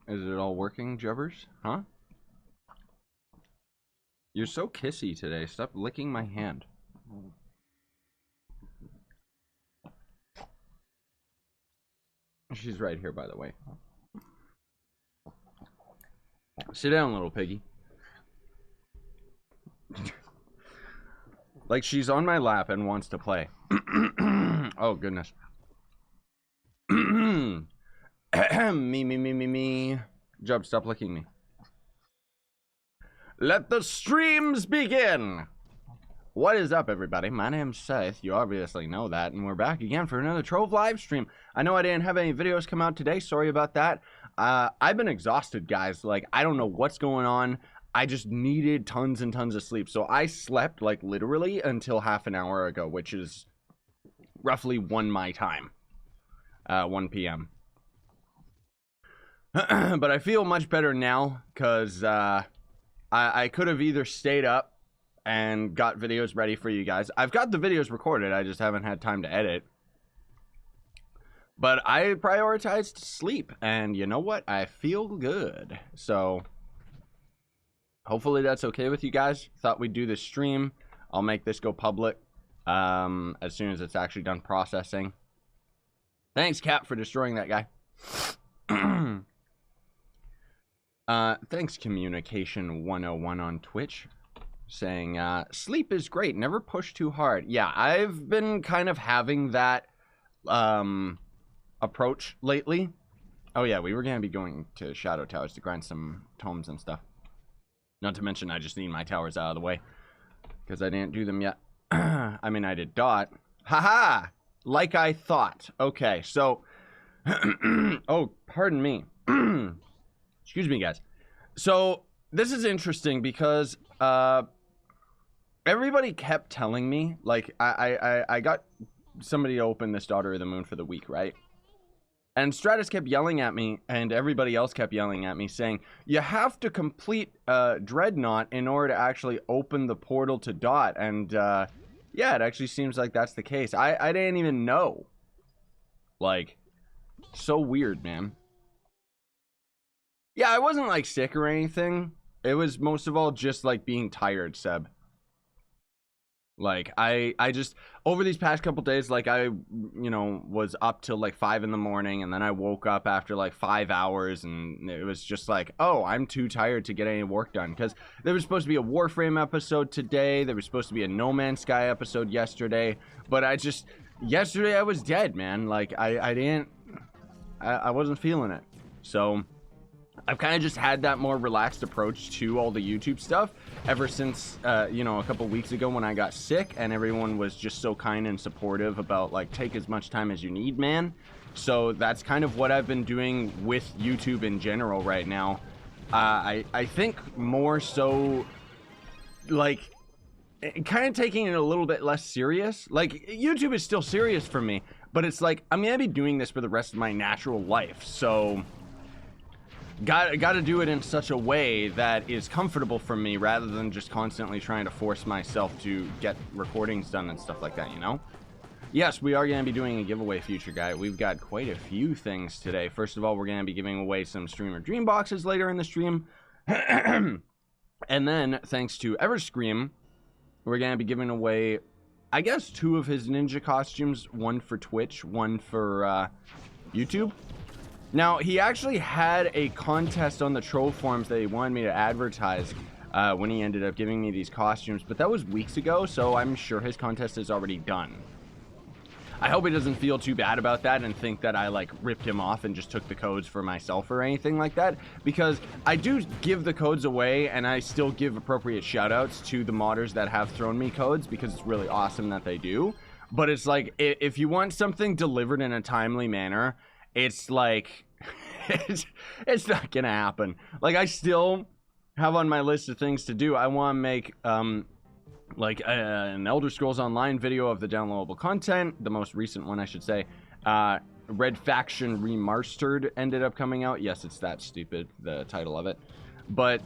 Is it all working, Jubbers? Huh? You're so kissy today. Stop licking my hand. She's right here, by the way. Sit down, little piggy. Like she's on my lap and wants to play. Oh, goodness. Me. Jub, stop licking me. Let the streams begin! What is up, everybody? My name's Seth. You obviously know that, and we're back again for another Trove live stream. I know I didn't have any videos come out today. Sorry about that. I've been exhausted, guys. Like, I don't know what's going on. I just needed tons and tons of sleep. So I slept, like, literally until half an hour ago, which is roughly 1 my time. 1 p.m. But I feel much better now, because I could have either stayed up and got videos ready for you guys. I've got the videos recorded, I just haven't had time to edit. But I prioritized sleep, and you know what? I feel good. So, hopefully that's okay with you guys. Thought we'd do this stream. I'll make this go public as soon as it's actually done processing. Thanks, Cap, for destroying that guy. Thanks, Communication 101 on Twitch. Saying, sleep is great, never push too hard. Yeah, I've been kind of having that approach lately. Oh yeah, we were gonna be going to Shadow Towers to grind some tomes and stuff. Not to mention I just need my towers out of the way, because I didn't do them yet. I mean, I did dot. Haha! Like I thought. Okay, so... oh, pardon me. Excuse me, guys. So, this is interesting because... everybody kept telling me, like, I got somebody to open this Daughter of the Moon for the week, right? And Stratus kept yelling at me, and everybody else kept yelling at me, saying, you have to complete Dreadnought in order to actually open the portal to Dot. And, yeah, it actually seems like that's the case. I didn't even know. Like, so weird, man. Yeah, I wasn't, like, sick or anything. It was most of all just, like, being tired, Seb. Like, I just, over these past couple days, like, I, you know, was up till, like, 5 in the morning, and then I woke up after, like, 5 hours, and it was just like, oh, I'm too tired to get any work done, because there was supposed to be a Warframe episode today, there was supposed to be a No Man's Sky episode yesterday, but yesterday I was dead, man. Like, I wasn't feeling it, so... I've kind of just had that more relaxed approach to all the YouTube stuff ever since, you know, a couple weeks ago when I got sick and everyone was just so kind and supportive about, like, take as much time as you need, man. So that's kind of what I've been doing with YouTube in general right now. I think more so, like, kind of taking it a little bit less serious. Like, YouTube is still serious for me, but it's like, I'm going to be doing this for the rest of my natural life, so... Got to do it in such a way that is comfortable for me rather than just constantly trying to force myself to get recordings done and stuff like that, you know? Yes, we are going to be doing a giveaway, future guy. We've got quite a few things today. First of all, we're going to be giving away some streamer dream boxes later in the stream. And then, thanks to Everscream, we're going to be giving away, I guess, 2 of his ninja costumes. One for Twitch, one for YouTube. Now, he actually had a contest on the Trove forums that he wanted me to advertise when he ended up giving me these costumes, but that was weeks ago, so I'm sure his contest is already done. I hope he doesn't feel too bad about that and think that I, like, ripped him off and just took the codes for myself or anything like that, because I do give the codes away, and I still give appropriate shoutouts to the modders that have thrown me codes, because it's really awesome that they do. But it's like, if you want something delivered in a timely manner... It's like, it's not gonna happen. Like, I still have on my list of things to do. I want to make, like, an Elder Scrolls Online video of the downloadable content. The most recent one, I should say. Red Faction Remastered ended up coming out. Yes, it's that stupid, the title of it. But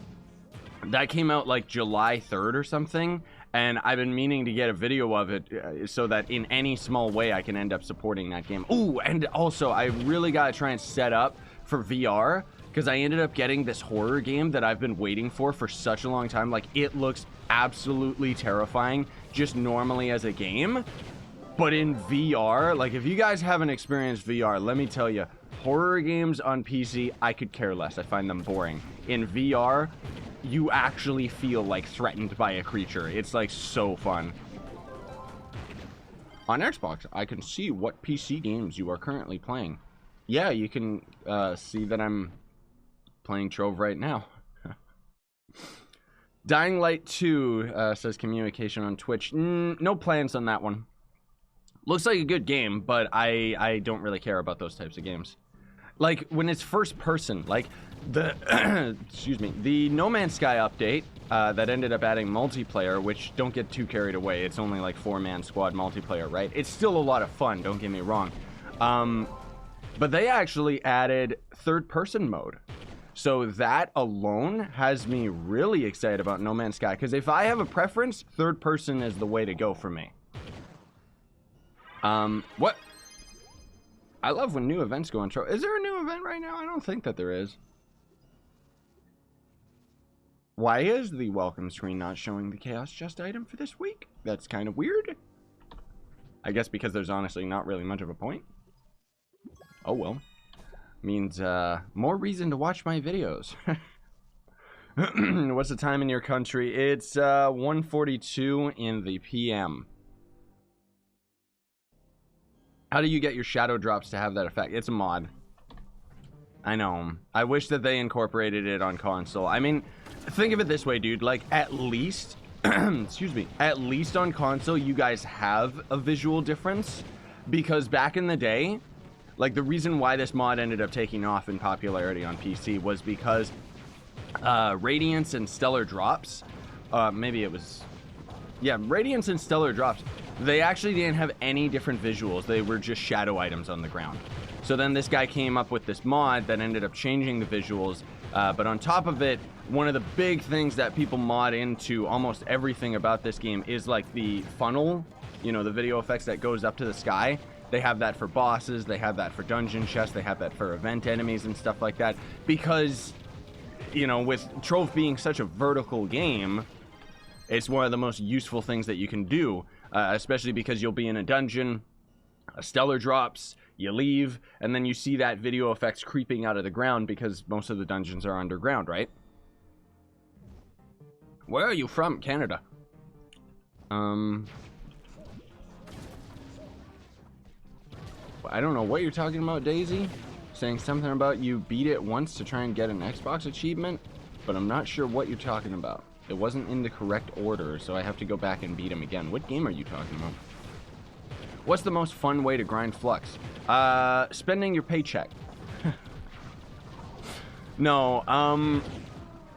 that came out, like, July 3rd or something. And I've been meaning to get a video of it so that in any small way I can end up supporting that game. Ooh, and also I really gotta try and set up for VR because I ended up getting this horror game that I've been waiting for such a long time. Like, it looks absolutely terrifying just normally as a game, but in VR, like, if you guys haven't experienced VR, let me tell you, horror games on PC, I could care less. I find them boring. In VR, you actually feel like threatened by a creature. It's like so fun. On Xbox, I can see what PC games you are currently playing. Yeah, you can see that I'm playing Trove right now. Dying Light 2 says communication on Twitch. No plans on that one. Looks like a good game, but I don't really care about those types of games. Like, when it's first person, like the excuse me, the No Man's Sky update that ended up adding multiplayer, which, don't get too carried away, it's only like 4-man squad multiplayer, right? It's still a lot of fun, don't get me wrong. But they actually added third person mode. So that alone has me really excited about No Man's Sky, because if I have a preference, third person is the way to go for me. What? I love when new events go on Trove. Is there a new event right now? I don't think that there is. Why is the welcome screen not showing the Chaos Chest item for this week? That's kind of weird. I guess because there's honestly not really much of a point. Oh well. Means more reason to watch my videos. What's the time in your country? It's 1:42 in the PM. How do you get your shadow drops to have that effect? It's a mod. I know. I wish that they incorporated it on console. I mean, think of it this way, dude. Like, at least, excuse me, at least on console, you guys have a visual difference. Because back in the day, like, the reason why this mod ended up taking off in popularity on PC was because Radiance and Stellar Drops, maybe it was, yeah, Radiance and Stellar Drops, they actually didn't have any different visuals. They were just shadow items on the ground. So then this guy came up with this mod that ended up changing the visuals. But on top of it, one of the big things that people mod into almost everything about this game is like the funnel, you know, the video effects that goes up to the sky. They have that for bosses, they have that for dungeon chests, they have that for event enemies and stuff like that. Because, you know, with Trove being such a vertical game, it's one of the most useful things that you can do. Especially because you'll be in a dungeon, a stellar drops, you leave, and then you see that video effects creeping out of the ground because most of the dungeons are underground, right? Where are you from? Canada. I don't know what you're talking about, Daisy. Saying something about you beat it once to try and get an Xbox achievement, but I'm not sure what you're talking about. It wasn't in the correct order, so I have to go back and beat him again. What game are you talking about? What's the most fun way to grind Flux? Spending your paycheck. No,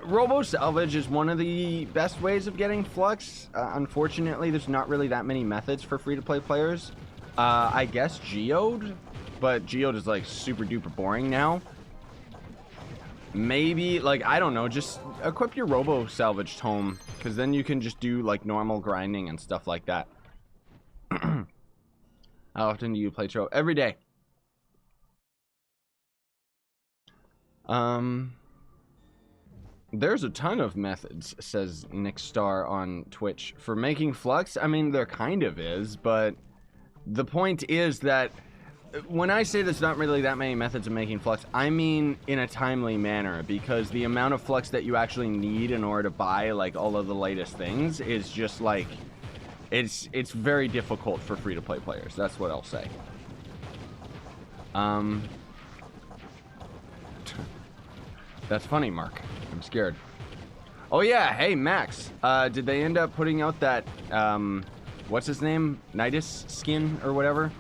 Robo Salvage is one of the best ways of getting Flux. Unfortunately, there's not really that many methods for free-to-play players. I guess Geode, but Geode is like super duper boring now. Maybe, like, I don't know, just equip your Robo Salvage Tome, because then you can just do, like, normal grinding and stuff like that. How often do you play Trove? Every day. There's a ton of methods, says Nick Star on Twitch, for making Flux. I mean, there kind of is, but the point is that when I say there's not really that many methods of making Flux, I mean in a timely manner, because the amount of Flux that you actually need in order to buy, like, all of the latest things is just, like, it's very difficult for free-to-play players. That's what I'll say. That's funny, Mark. I'm scared. Oh, yeah. Hey, Max. Did they end up putting out that, what's his name? Nidus skin or whatever?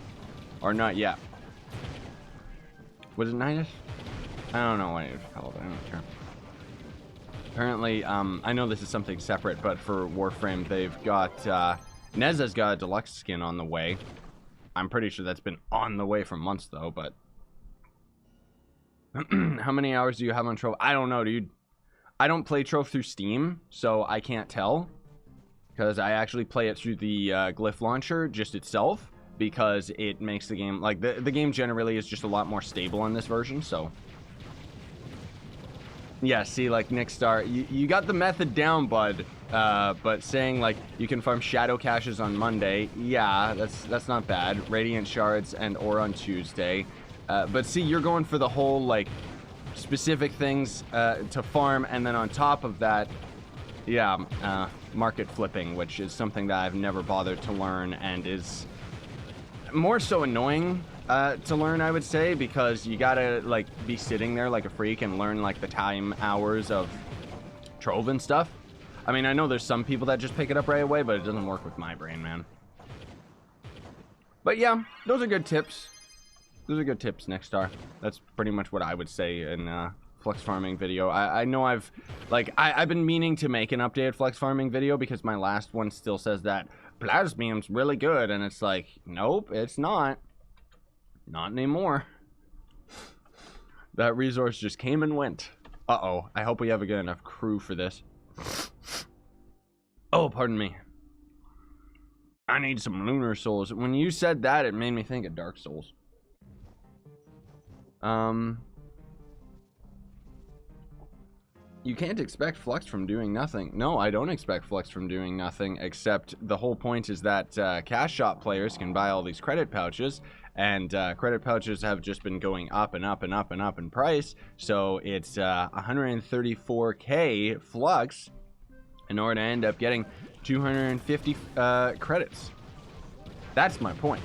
Or not yet? Was it Nidus? I don't know what it was called. I don't care. Apparently, I know this is something separate, but for Warframe, they've got, Neza's got a deluxe skin on the way. I'm pretty sure that's been on the way for months, though, but... How many hours do you have on Trove? I don't know, dude. I don't play Trove through Steam, so I can't tell. Because I actually play it through the Glyph launcher, just itself. Because it makes the game, like, the game generally is just a lot more stable in this version, so. Yeah, see, like, Nick Star, you got the method down, bud. But saying, like, you can farm shadow caches on Monday, yeah, that's not bad. Radiant shards and ore on Tuesday. But see, you're going for the whole, like, specific things to farm, and then on top of that, yeah, market flipping, which is something that I've never bothered to learn and is more so annoying to learn, I would say, because you gotta, like, be sitting there like a freak and learn, like, the time hours of Trove and stuff. I mean, I know there's some people that just pick it up right away, but it doesn't work with my brain, man. But yeah, those are good tips. Those are good tips, Nick Star. That's pretty much what I would say in flex farming video. I know I've been meaning to make an updated flex farming video because my last one still says that Plasmium's really good, and it's like, nope, it's not. Not anymore. That resource just came and went. Uh-oh. I hope we have a good enough crew for this. Oh, pardon me. I need some lunar souls. When you said that, it made me think of Dark Souls. You can't expect Flux from doing nothing. No, I don't expect Flux from doing nothing, except the whole point is that cash shop players can buy all these credit pouches, and credit pouches have just been going up and up and up and up in price, so it's 134k Flux in order to end up getting 250 credits. That's my point.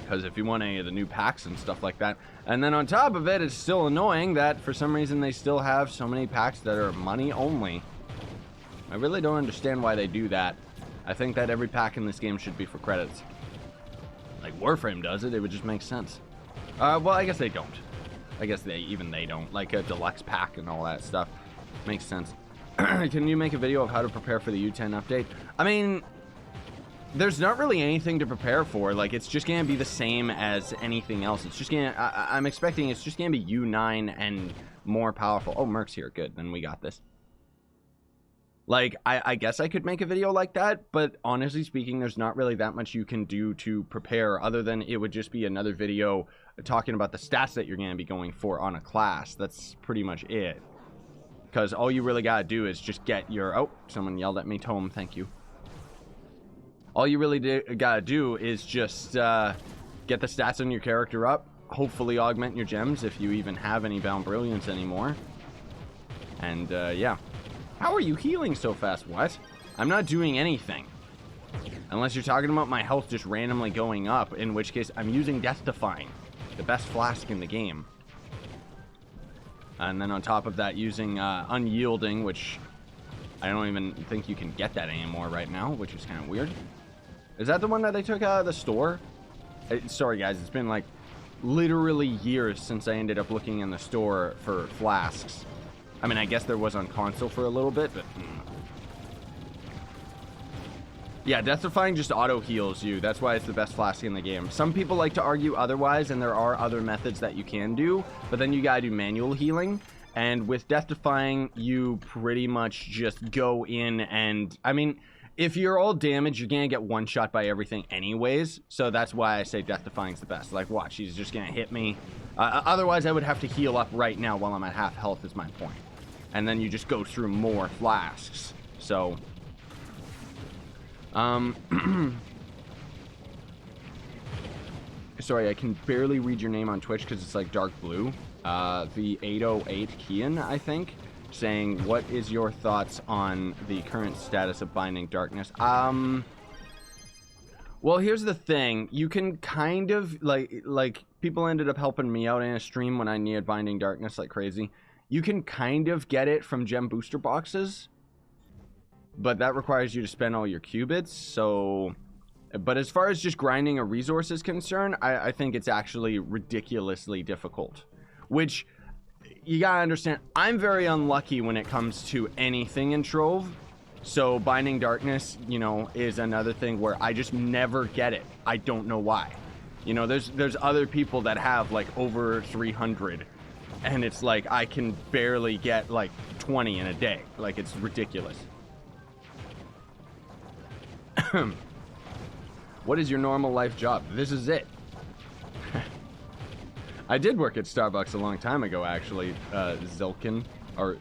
Because if you want any of the new packs and stuff like that, and then on top of it, it's still annoying that for some reason they still have so many packs that are money only. I really don't understand why they do that. I think that every pack in this game should be for credits. Like Warframe does it, it would just make sense. Well, I guess they don't. I guess they don't. Like a deluxe pack and all that stuff. Makes sense. Can you make a video of how to prepare for the U10 update? I mean, there's not really anything to prepare for. Like, it's just gonna be the same as anything else. It's just gonna, I'm expecting it's just gonna be U9 and more powerful. Oh, Merc's here. Good, then we got this. Like, I guess I could make a video like that, but honestly speaking, there's not really that much you can do to prepare other than it would just be another video talking about the stats that you're gonna be going for on a class. That's pretty much it. Because all you really gotta do is just get your... Oh, someone yelled at me. Tome, thank you. All you really gotta do is just get the stats on your character up. Hopefully augment your gems if you even have any Bound Brilliance anymore. And, yeah. How are you healing so fast? What? I'm not doing anything. Unless you're talking about my health just randomly going up, in which case I'm using Death Defying. The best flask in the game. And then on top of that, using Unyielding, which I don't even think you can get that anymore right now, which is kind of weird. Is that the one that they took out of the store? Sorry, guys. It's been, like, literally years since I ended up looking in the store for flasks. I mean, I guess there was on console for a little bit, but... Yeah, Death Defying just auto-heals you. That's why it's the best flask in the game. Some people like to argue otherwise, and there are other methods that you can do, but then you gotta do manual healing. And with Death Defying, you pretty much just go in and... I mean, if you're all damaged, you're gonna get one-shot by everything anyways, so that's why I say Death Defying's the best. Like, watch, he's just gonna hit me. Otherwise, I would have to heal up right now while I'm at half health is my point. And then you just go through more flasks. So... Sorry, I can barely read your name on Twitch because it's like dark blue. The 808 Kian, I think, saying, what is your thoughts on the current status of Binding Darkness? Well, here's the thing. You can kind of, like, people ended up helping me out in a stream when I needed Binding Darkness like crazy. You can kind of get it from gem booster boxes. But that requires you to spend all your qubits, so... But as far as just grinding a resource is concerned, I think it's actually ridiculously difficult. Which, you gotta understand, I'm very unlucky when it comes to anything in Trove. So Binding Darkness, you know, is another thing where I just never get it. I don't know why. You know, there's other people that have, like, over 300. And it's like, I can barely get, like, 20 in a day. Like, it's ridiculous. What is your normal life job? This is it. I did work at Starbucks a long time ago, actually. Zilkin, or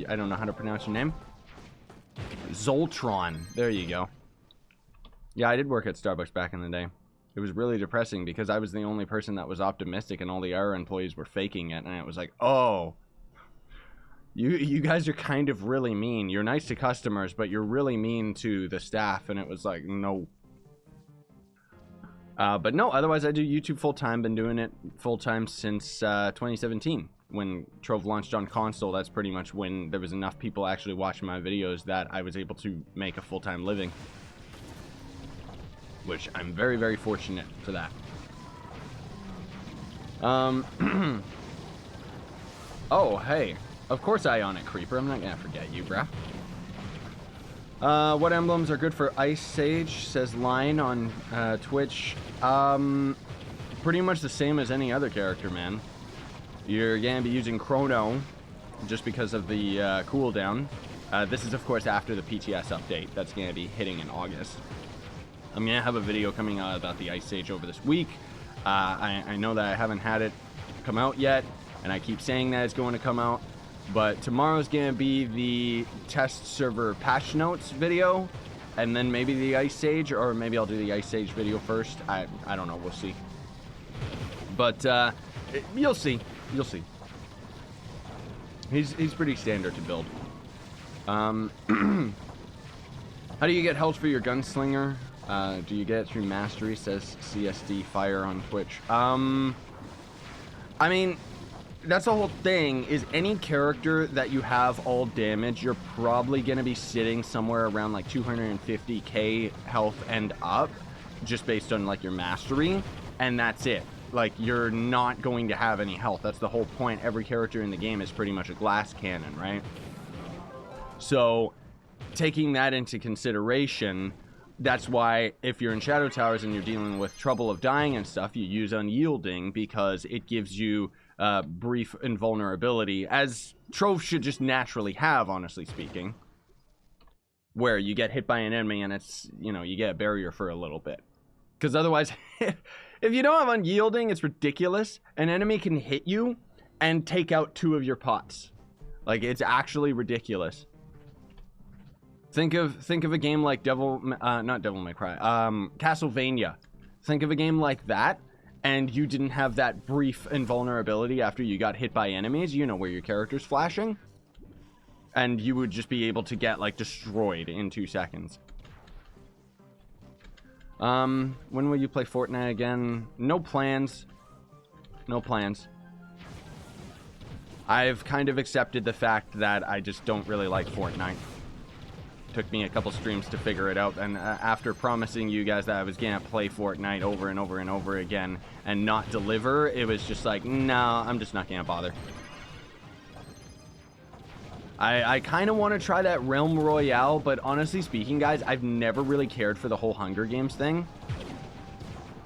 I don't know how to pronounce your name. Zoltron. There you go. Yeah, I did work at Starbucks back in the day. It was really depressing because I was the only person that was optimistic and all the other employees were faking it. And it was like, oh, you guys are kind of really mean. You're nice to customers, but you're really mean to the staff. And it was like, no. But no, otherwise I do YouTube full-time. Been doing it full-time since 2017. When Trove launched on console, that's pretty much when there was enough people actually watching my videos that I was able to make a full-time living. Which I'm very, very fortunate for that. Oh, hey. Of course Ionic Creeper. I'm not gonna forget you, bruh. What emblems are good for Ice Sage, says Line on Twitch. Pretty much the same as any other character, man. You're gonna be using Chrono just because of the cooldown. This is, of course, after the PTS update. That's gonna be hitting in August. I'm gonna have a video coming out about the Ice Sage over this week. I know that I haven't had it come out yet, and I keep saying that it's going to come out. But tomorrow's gonna be the test server patch notes video, and then maybe the Ice Sage, or maybe I'll do the Ice Sage video first. I don't know. We'll see. But you'll see. You'll see. He's pretty standard to build. How do you get health for your gunslinger? Do you get it through mastery, says CSD Fire on Twitch. I mean, that's the whole thing, is any character that you have all damage, you're probably going to be sitting somewhere around like 250k health and up, just based on like your mastery, and that's it. Like, you're not going to have any health. That's the whole point. Every character in the game is pretty much a glass cannon, right? So, taking that into consideration, that's why if you're in Shadow Towers and you're dealing with trouble of dying and stuff, you use Unyielding, because it gives you brief invulnerability, as Trove should just naturally have, honestly speaking, where you get hit by an enemy and it's, you know, you get a barrier for a little bit. Because otherwise, if you don't have Unyielding, it's ridiculous. An enemy can hit you and take out 2 of your pots. Like, it's actually ridiculous. Think of a game like not Devil May Cry, Castlevania. Think of a game like that, and you didn't have that brief invulnerability after you got hit by enemies, you know, where your character's flashing, and you would just be able to get like destroyed in 2 seconds. When will you play Fortnite again? No plans. No plans. I've kind of accepted the fact that I just don't really like Fortnite. Took me a couple streams to figure it out, and after promising you guys that I was gonna play Fortnite over and over and over again and not deliver, it was just like, no, I'm just not gonna bother. I kind of want to try that Realm Royale, but honestly speaking, guys, I've never really cared for the whole Hunger Games thing.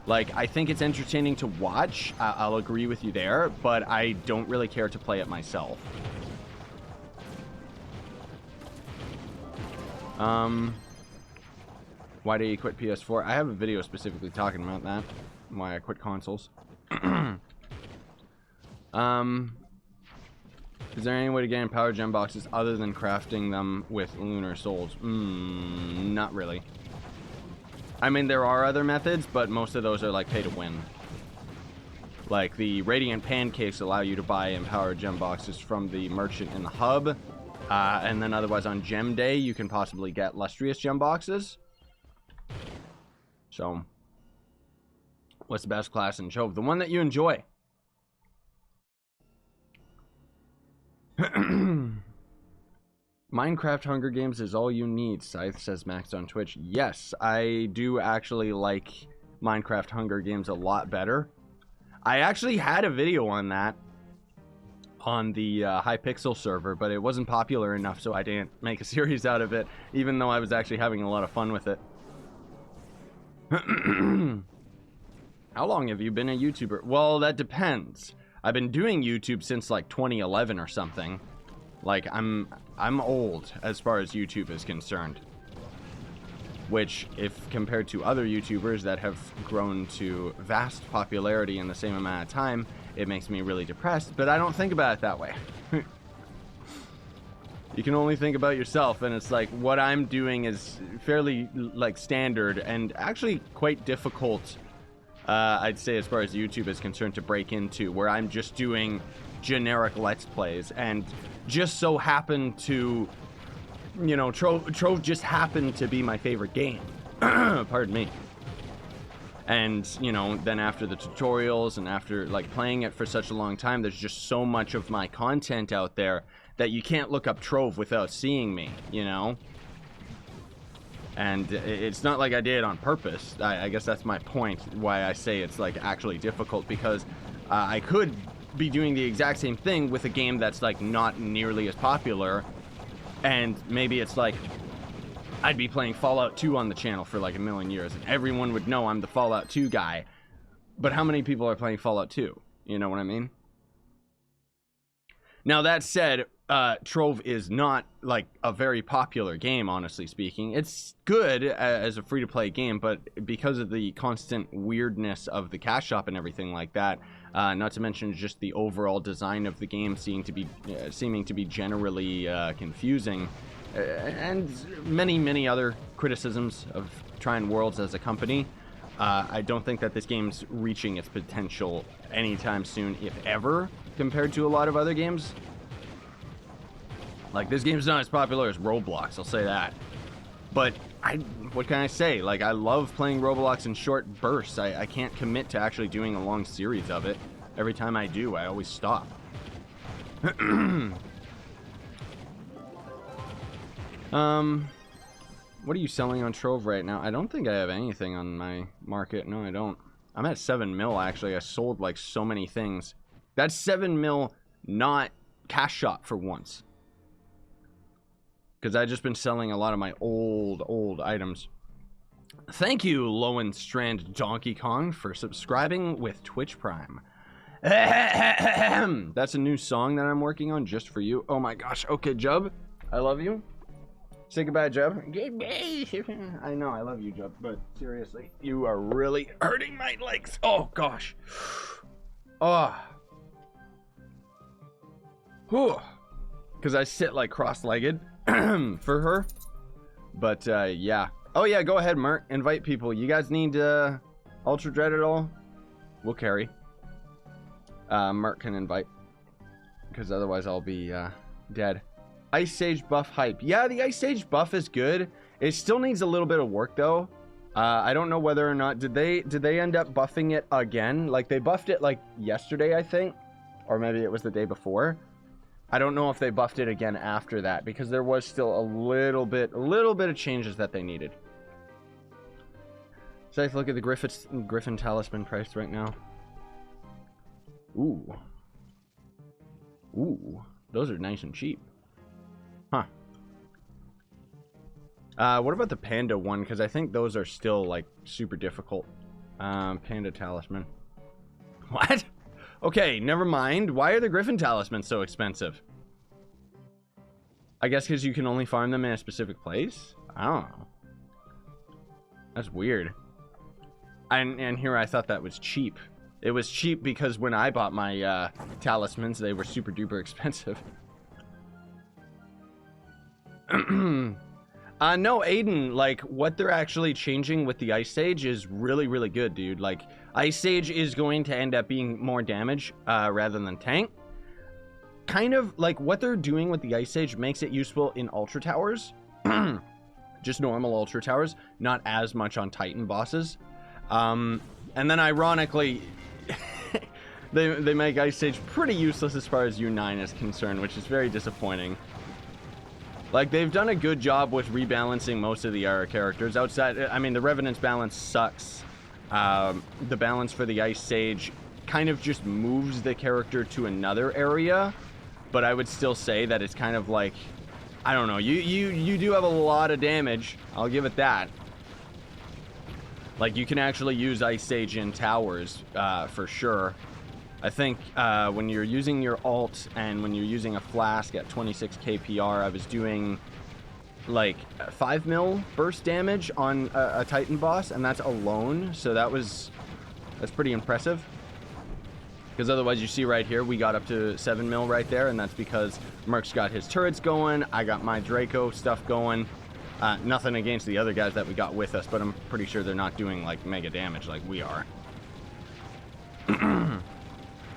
Like, I think it's entertaining to watch, I'll agree with you there, but I don't really care to play it myself. Why did you quit PS4? I have a video specifically talking about that. Why I quit consoles. Is there any way to get in power gem boxes other than crafting them with lunar souls? Not really. I mean, there are other methods, but most of those are like pay to win. Like the Radiant Pancakes allow you to buy empowered gem boxes from the merchant in the hub. And then otherwise on Gem Day, you can possibly get Lustrious gem boxes. So, what's the best class in Trove? The one that you enjoy. Minecraft Hunger Games is all you need, Scythe, says Max on Twitch. Yes, I do actually like Minecraft Hunger Games a lot better. I actually had a video on that on the Hypixel server, but it wasn't popular enough, so I didn't make a series out of it, even though I was actually having a lot of fun with it. How long have you been a YouTuber? Well, that depends. I've been doing YouTube since like 2011 or something. Like, I'm old as far as YouTube is concerned. which, if compared to other YouTubers that have grown to vast popularity in the same amount of time, it makes me really depressed, but I don't think about it that way. You can only think about yourself, and it's like, what I'm doing is fairly, like, standard and actually quite difficult, I'd say, as far as YouTube is concerned, to break into, where I'm just doing generic Let's Plays, and just so happen to, you know, Trove just happened to be my favorite game. Pardon me. And, you know, then after the tutorials and after, like, playing it for such a long time, there's just so much of my content out there that you can't look up Trove without seeing me, you know? And it's not like I did it on purpose. I guess that's my point, why I say it's, like, actually difficult, because I could be doing the exact same thing with a game that's, like, not nearly as popular, and maybe it's like I'd be playing Fallout 2 on the channel for like a million years, and everyone would know I'm the Fallout 2 guy. But how many people are playing Fallout 2? You know what I mean? Now, that said, Trove is not like a very popular game, honestly speaking. It's good as a free-to-play game, but because of the constant weirdness of the cash shop and everything like that, not to mention just the overall design of the game seeming to be generally confusing, and many other criticisms of Trine Worlds as a company, I don't think that this game's reaching its potential anytime soon, if ever, compared to a lot of other games. Like, this game's not as popular as Roblox, I'll say that. But what can I say? Like, I love playing Roblox in short bursts. I can't commit to actually doing a long series of it. Every time I do, I always stop. What are you selling on Trove right now? I don't think I have anything on my market. No, I don't. I'm at 7 mil, actually. I sold, like, so many things. That's 7 mil, not cash shop for once. Because I've just been selling a lot of my old items. Thank you, Lowen Strand Donkey Kong, for subscribing with Twitch Prime. That's a new song that I'm working on just for you. Oh my gosh. Okay, Jub. I love you. Say goodbye, Jub. I know, I love you, Jub, but seriously, you are really hurting my legs. Oh, gosh. Oh. Whew. Because I sit, like, cross-legged for her. But, yeah. Oh, yeah, go ahead, Mert. Invite people. You guys need, Ultra Dread at all? We'll carry. Mert can invite. Because otherwise I'll be, dead. Ice Sage buff hype. Yeah, the Ice Sage buff is good. It still needs a little bit of work, though. I don't know whether or not... Did they end up buffing it again? Like, they buffed it, like, yesterday, I think. Or maybe it was the day before. I don't know if they buffed it again after that, because there was still a little bit of changes that they needed. So let's look at the Griffin Talisman price right now. Ooh. Ooh. Those are nice and cheap. Huh. What about the Panda one? Because I think those are still, like, super difficult. Panda Talisman. What? Okay, never mind. Why are the Griffin Talismans so expensive? I guess because you can only farm them in a specific place? I don't know. That's weird. And here I thought that was cheap. It was cheap because when I bought my talismans, they were super duper expensive. No, Aiden, like, what they're actually changing with the Ice Sage is really, really good, dude. Like, Ice Sage is going to end up being more damage rather than tank. Kind of, like, what they're doing with the Ice Sage makes it useful in Ultra Towers. Just normal Ultra Towers, not as much on Titan bosses. And then, ironically, they make Ice Sage pretty useless as far as U9 is concerned, which is very disappointing. Like, they've done a good job with rebalancing most of the Ara characters. Outside, I mean, the Revenant's balance sucks. The balance for the Ice Sage kind of just moves the character to another area. But I would still say that it's kind of like, I don't know, you do have a lot of damage. I'll give it that. Like, you can actually use Ice Sage in towers, for sure. I think when you're using your ult and when you're using a flask at 26 KPR, I was doing like 5 mil burst damage on a Titan boss, and that's alone. So that's pretty impressive. Because otherwise, you see right here, we got up to 7 mil right there, and that's because Merc's got his turrets going. I got my Draco stuff going. Nothing against the other guys that we got with us, but I'm pretty sure they're not doing like mega damage like we are.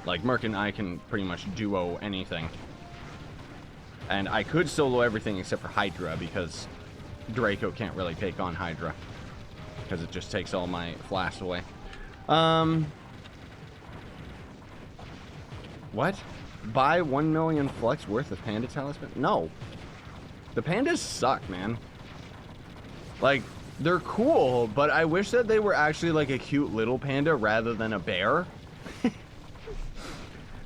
Like Merc and I can pretty much duo anything. And I could solo everything except for Hydra, because Draco can't really take on Hydra, because it just takes all my flash away. What? Buy 1 million flux worth of panda talisman? No. The pandas suck, man. Like, they're cool, but I wish that they were actually like a cute little panda rather than a bear.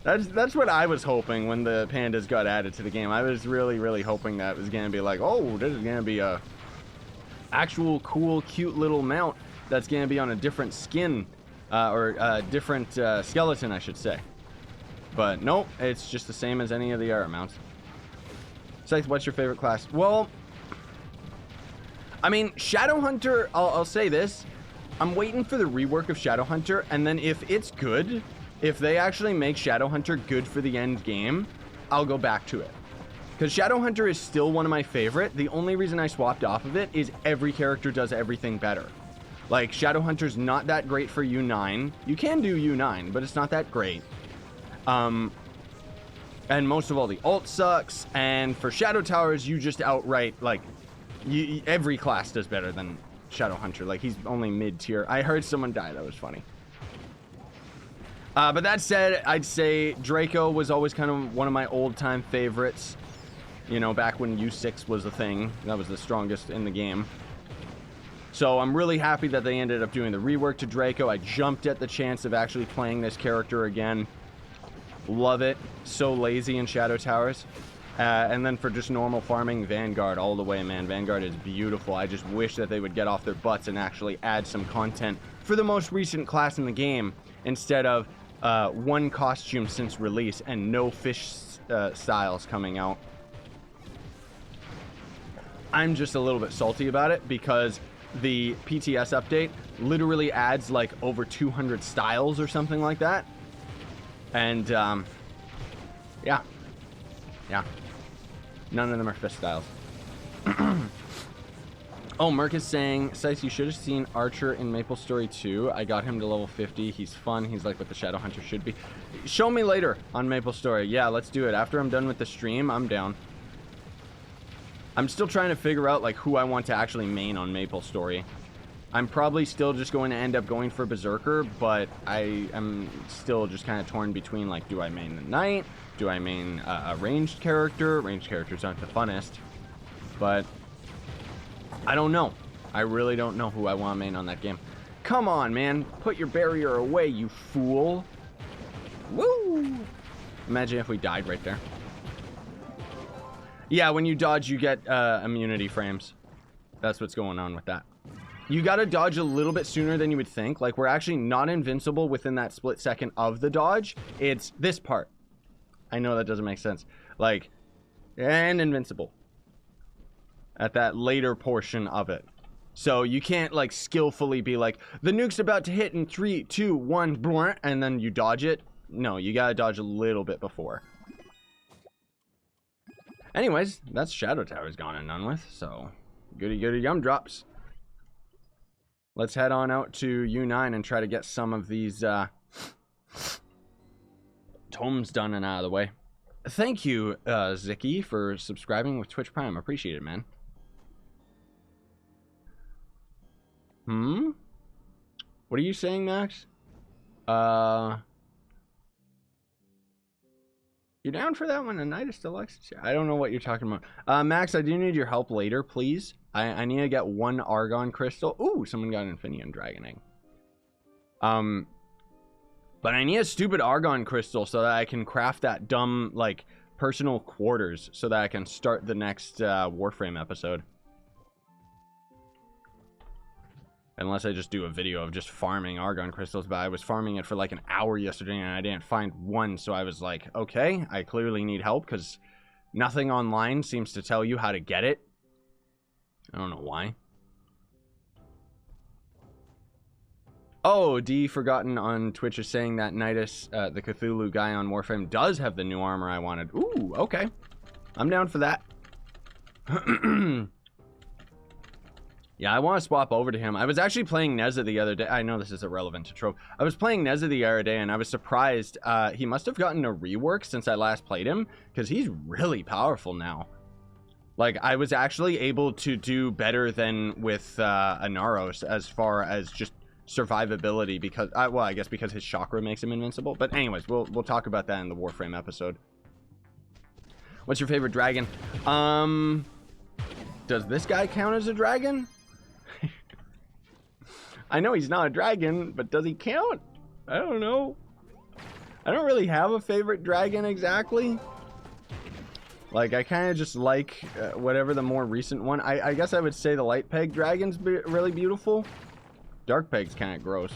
That's what I was hoping when the pandas got added to the game. I was really hoping that it was gonna be like, oh, this is gonna be a actual cool cute little mount that's gonna be on a different skin, or a different skeleton, I should say. But nope, it's just the same as any of the other mounts. Scythe, what's your favorite class? Well, I mean, Shadowhunter, I'll say this. I'm waiting for the rework of Shadowhunter, and then if it's good, if they actually make Shadowhunter good for the end game, I'll go back to it. Because Shadowhunter is still one of my favorite. The only reason I swapped off of it is every character does everything better. Like, Shadowhunter's not that great for U9. You can do U9, but it's not that great. And most of all, the ult sucks. And for Shadow Towers, you just outright, like, every class does better than Shadowhunter. Like, he's only mid-tier. I heard someone die. That was funny. But that said, I'd say Draco was always kind of one of my old-time favorites. You know, back when U6 was a thing. That was the strongest in the game. So I'm really happy that they ended up doing the rework to Draco. I jumped at the chance of actually playing this character again. Love it. So lazy in Shadow Towers. And then for just normal farming, Vanguard all the way, man. Vanguard is beautiful. I just wish that they would get off their butts and actually add some content for the most recent class in the game, instead of one costume since release and no fish styles coming out. I'm just a little bit salty about it, because the PTS update literally adds like over 200 styles or something like that. And, yeah. None of them are fish styles. Oh, Merc is saying, Scythe, you should have seen Archer in Maple Story 2. I got him to level 50. He's fun. He's like what the Shadowhunter should be. Show me later on Maple Story. Yeah, let's do it. After I'm done with the stream, I'm down. I'm still trying to figure out, like, who I want to actually main on Maple Story. I'm probably still just going to end up going for Berserker, but I am still just kind of torn between, like, do I main the Knight? Do I main a ranged character? Ranged characters aren't the funnest, but I don't know. I really don't know who I want to main on that game. Come on, man. Put your barrier away, you fool. Woo! Imagine if we died right there. Yeah, when you dodge, you get immunity frames. That's what's going on with that. You gotta dodge a little bit sooner than you would think. Like, we're actually not invincible within that split second of the dodge. It's this part. I know that doesn't make sense. Like, and invincible at that later portion of it. So you can't, like, skillfully be like, the nuke's about to hit in 3, 2, 1, and then you dodge it. No, you gotta dodge a little bit before. Anyways, that's Shadow Towers gone and done with, so goody gumdrops. Let's head on out to U9 and try to get some of these tomes done and out of the way. Thank you, Zicky, for subscribing with Twitch Prime. Appreciate it, man. What are you saying, Max? You down for that one? A Night is Deluxe? I don't know what you're talking about. Max, I do need your help later, please. I need to get 1 Argon Crystal. Ooh, someone got an Infinium Dragon Egg. But I need a stupid Argon Crystal so that I can craft that dumb, like, personal quarters so that I can start the next Warframe episode. Unless I just do a video of just farming Argon Crystals, but I was farming it for like an hour yesterday and I didn't find one, so I was like, okay, I clearly need help because nothing online seems to tell you how to get it. I don't know why. Oh, D Forgotten on Twitch is saying that Nidus, the Cthulhu guy on Warframe, does have the new armor I wanted. Ooh, okay. I'm down for that. Yeah, I want to swap over to him. I was actually playing Neza the other day. I know this is irrelevant to Trove. I was playing Neza the other day, and I was surprised. He must have gotten a rework since I last played him, because he's really powerful now. Like, I was actually able to do better than with Anaros as far as just survivability, because, well, I guess because his chakra makes him invincible. But anyways, we'll talk about that in the Warframe episode. What's your favorite dragon? Does this guy count as a dragon? I know he's not a dragon, but does he count? I don't know. I don't really have a favorite dragon exactly. Like, I kind of just like whatever the more recent one. I guess I would say the Light Peg dragon's really beautiful. Dark Peg's kind of gross.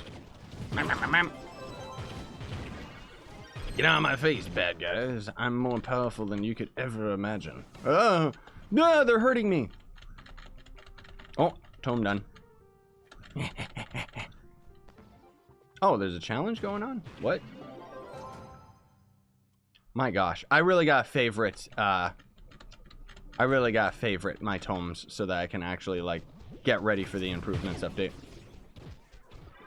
Get out of my face, bad guys. I'm more powerful than you could ever imagine. Oh, no, they're hurting me. Oh, Tome done. Oh, there's a challenge going on? What? My gosh, I really got to favorite my tomes so that I can actually like get ready for the improvements update.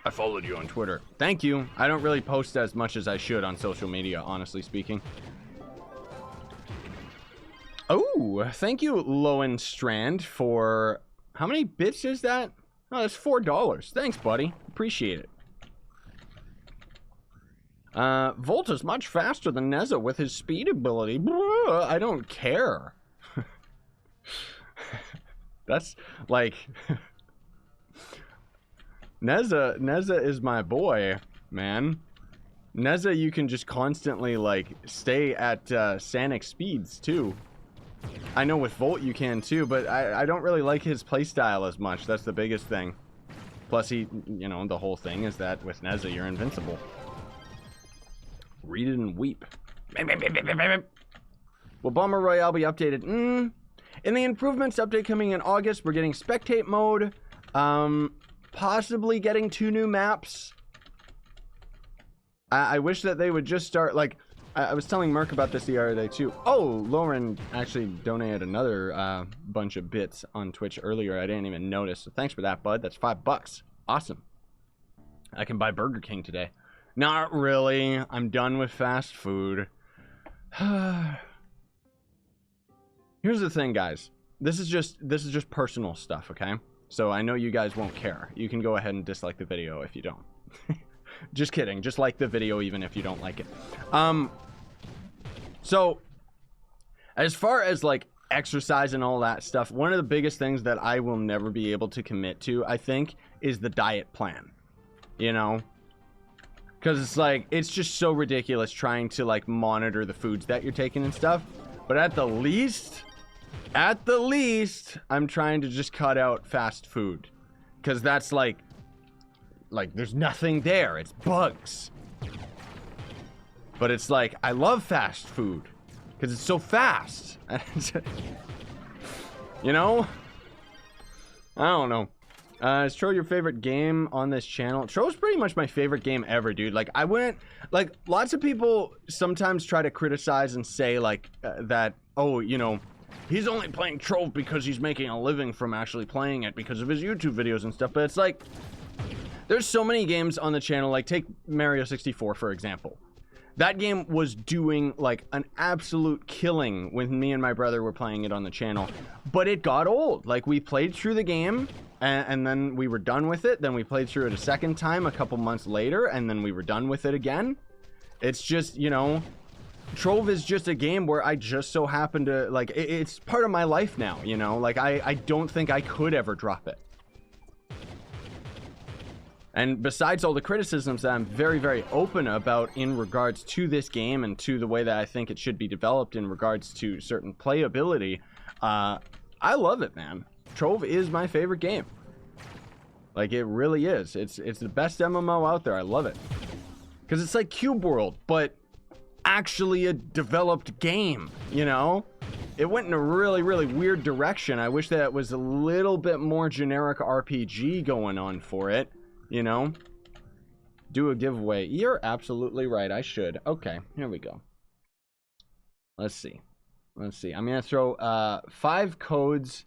I followed you on Twitter. Thank you. I don't really post as much as I should on social media, honestly speaking. Oh, thank you, Lowen Strand, for how many bits is that? Oh, that's $4. Thanks, buddy. Appreciate it. Volt is much faster than Neza with his speed ability. I don't care. That's like Neza is my boy, man. Neza, you can just constantly like stay at Sanic speeds too. I know with Volt you can too, but I don't really like his playstyle as much. That's the biggest thing. Plus he, you know, the whole thing is that with Neza you're invincible. Read it and weep. Will Bomber Royale be updated? In the improvements update coming in August, we're getting spectate mode. Possibly getting 2 new maps. I wish that they would just start, like, I was telling Merc about this the other day too. Oh, Lauren actually donated another bunch of bits on Twitch earlier. I didn't even notice. So thanks for that, bud. That's $5. Awesome. I can buy Burger King today. Not really. I'm done with fast food. Here's the thing, guys. This is just personal stuff, okay? So I know you guys won't care. You can go ahead and dislike the video if you don't. Just kidding. Just like the video even if you don't like it. So as far as like exercise and all that stuff, one of the biggest things that I will never be able to commit to, I think, is the diet plan. You know? Because it's like, it's just so ridiculous trying to like monitor the foods that you're taking and stuff. But at the least, I'm trying to just cut out fast food. Because that's like there's nothing there. It's bugs. But it's like, I love fast food. Because it's so fast. You know? I don't know. Is Trove your favorite game on this channel? Trove's pretty much my favorite game ever, dude. Like, I wouldn't... Like, lots of people sometimes try to criticize and say, like, that, oh, you know, he's only playing Trove because he's making a living from actually playing it because of his YouTube videos and stuff. But it's like, there's so many games on the channel. Like, take Mario 64, for example. That game was doing, like, an absolute killing when me and my brother were playing it on the channel. But it got old. Like, we played through the game... And then we were done with it. Then we played through it a second time a couple months later. And then we were done with it again. It's just, you know, Trove is just a game where I just so happen to, like, it's part of my life now, you know? Like, I don't think I could ever drop it. And besides all the criticisms that I'm very, very open about in regards to this game and to the way that I think it should be developed in regards to certain playability, I love it, man. Trove is my favorite game. Like, it really is. It's the best MMO out there. I love it. Because it's like Cube World, but actually a developed game, you know? it went in a really, really weird direction. I wish that it was a little bit more generic RPG going on for it, you know? Do a giveaway. You're absolutely right. I should. Okay, here we go. Let's see. Let's see. I'm going to throw 5 codes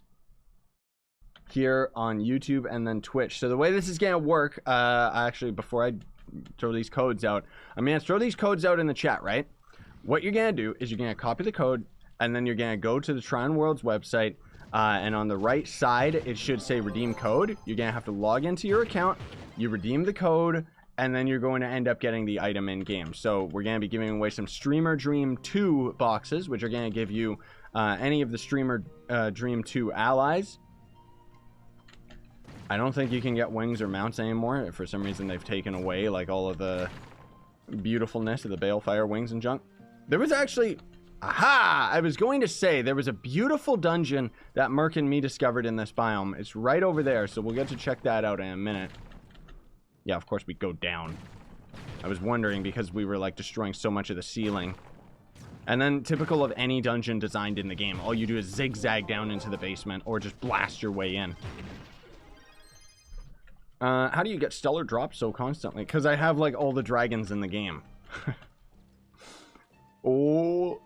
here on YouTube and then Twitch. So the way this is going to work, actually, before I throw these codes out, I'm going to throw these codes out in the chat, right? What you're going to do is you're going to copy the code, and then you're going to go to the Trine Worlds website, and on the right side, it should say redeem code. You're going to have to log into your account, you redeem the code, and then you're going to end up getting the item in game. So we're going to be giving away some Streamer Dream 2 boxes, which are going to give you any of the Streamer Dream 2 allies. I don't think you can get wings or mounts anymore. For some reason, they've taken away like all of the beautifulness of the Balefire wings and junk. There was actually... Aha! I was going to say, there was a beautiful dungeon that Merc and me discovered in this biome. It's right over there, so we'll get to check that out in a minute. Yeah, of course we go down. I was wondering because we were like destroying so much of the ceiling. And then typical of any dungeon designed in the game, all you do is zigzag down into the basement or just blast your way in. How do you get stellar drops so constantly? Because I have like all the dragons in the game. Oh,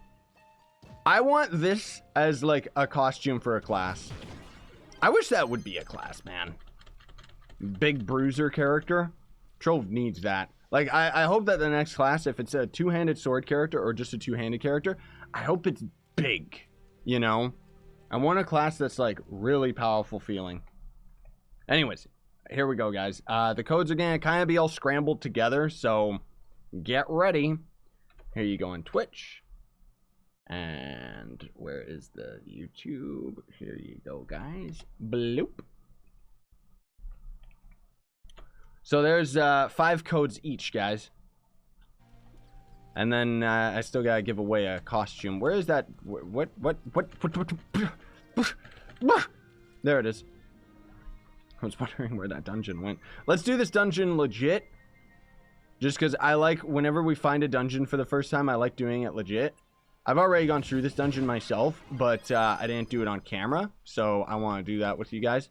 I want this as like a costume for a class. I wish that would be a class, man. Big bruiser character. Trove needs that. Like, I hope that the next class, if it's a two-handed sword character or just a two-handed character, I hope it's big, you know? I want a class that's like really powerful feeling. Anyways, here we go, guys. The codes are gonna kind of be all scrambled together, so get ready. Here you go on Twitch. And where is the YouTube? Here you go, guys. Bloop. So there's 5 codes each, guys. And then I still gotta give away a costume. Where is that? What? There it is. I was wondering where that dungeon went. Let's do this dungeon legit. Just because I like, whenever we find a dungeon for the first time, I like doing it legit. I've already gone through this dungeon myself, but I didn't do it on camera. So I want to do that with you guys.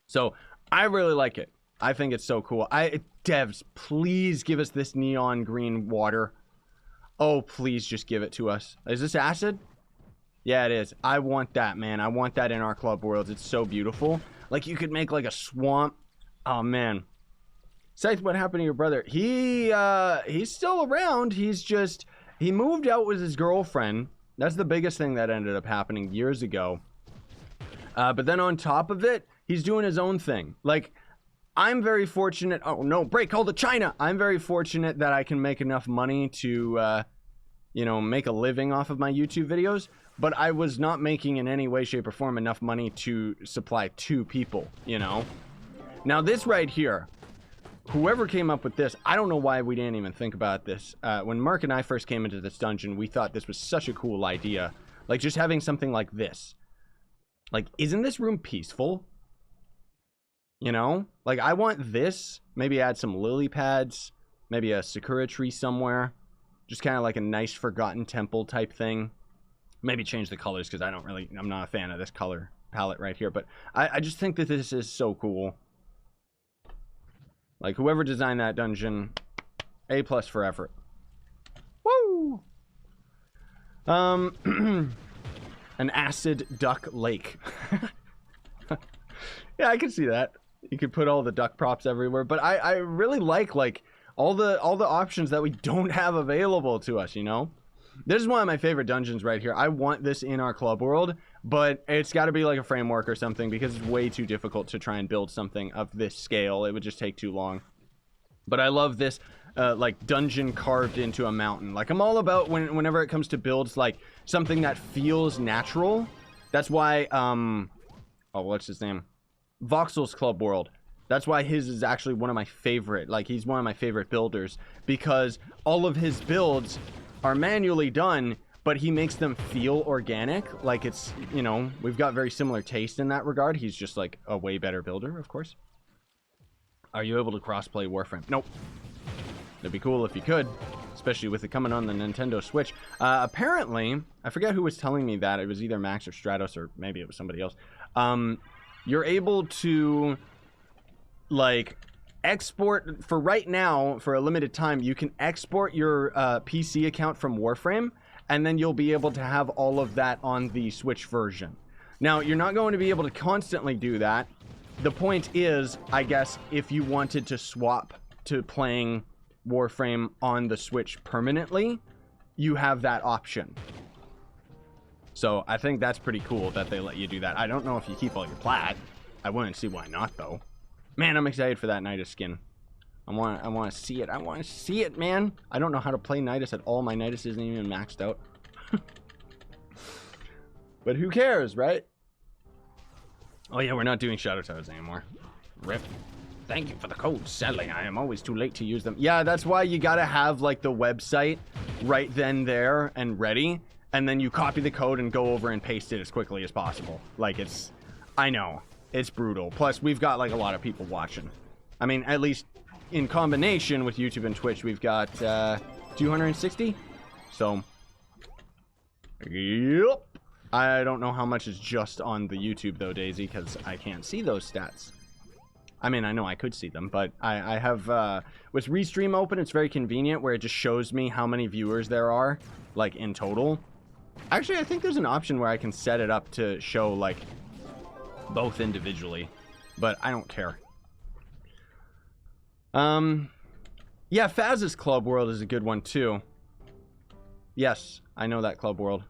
So I really like it. I think it's so cool. Devs, please give us this neon green water. Oh, please just give it to us. Is this acid? Yeah, it is. I want that, man. I want that in our club worlds. It's so beautiful. Like, you could make like a swamp. Oh, man. Scythe, what happened to your brother? He's still around. He moved out with his girlfriend. That's the biggest thing that ended up happening years ago. But then on top of it, he's doing his own thing. Like, I'm very fortunate. Oh, no, break all the China. I'm very fortunate that I can make enough money to, you know, make a living off of my YouTube videos. But I was not making in any way, shape, or form enough money to supply 2 people, you know? Now, this right here, whoever came up with this, I don't know why we didn't even think about this. When Mark and I first came into this dungeon, we thought this was such a cool idea. Like, just having something like this. Like, isn't this room peaceful? You know? Like, I want this. Maybe add some lily pads. Maybe a sakura tree somewhere. Just kind of like a nice forgotten temple type thing. Maybe change the colors because I'm not a fan of this color palette right here. But I just think that this is so cool. Like, whoever designed that dungeon, A+ for effort. Woo! An acid duck lake. Yeah, I can see that. You could put all the duck props everywhere, but I really like all the options that we don't have available to us, you know? This is one of my favorite dungeons right here. I want this in our club world, but it's got to be like a framework or something because it's way too difficult to try and build something of this scale. It would just take too long. But I love this like dungeon carved into a mountain. Like, I'm all about whenever it comes to builds, like something that feels natural. That's why oh, what's his name? Voxel's club world. That's why his is actually one of my favorite. Like, he's one of my favorite builders because all of his builds are manually done, but he makes them feel organic. Like, it's, you know, we've got very similar taste in that regard. He's just like a way better builder, of course. Are you able to crossplay Warframe? Nope. It'd be cool if you could, especially with it coming on the Nintendo Switch. Apparently, I forget who was telling me that. It was either Max or Stratos, or maybe it was somebody else. You're able to, like, export, for right now, for a limited time, you can export your PC account from Warframe, and then you'll be able to have all of that on the Switch version. Now, you're not going to be able to constantly do that. The point is, I guess, if you wanted to swap to playing Warframe on the Switch permanently, you have that option. So I think that's pretty cool that they let you do that. I don't know if you keep all your plat. I wouldn't see why not, though. Man, I'm excited for that Nidus skin. I want to see it. I want to see it, man. I don't know how to play Nidus at all. My Nidus isn't even maxed out. But who cares, right? Oh yeah, we're not doing Shadow Towers anymore. RIP. Thank you for the code, Sally. I am always too late to use them. Yeah, that's why you gotta have, like, the website right then, there, and ready. And then you copy the code and go over and paste it as quickly as possible. Like, it's... I know. It's brutal. Plus, we've got, like, a lot of people watching. I mean, at least in combination with YouTube and Twitch, we've got, 260? So... Yep. I don't know how much is just on the YouTube, though, Daisy, because I can't see those stats. I mean, I know I could see them, but I have, with Restream open, it's very convenient where it just shows me how many viewers there are, like, in total. Actually, I think there's an option where I can set it up to show, like, both individually, but I don't care. Yeah, Faz's Club World is a good one, too. Yes, I know that Club World.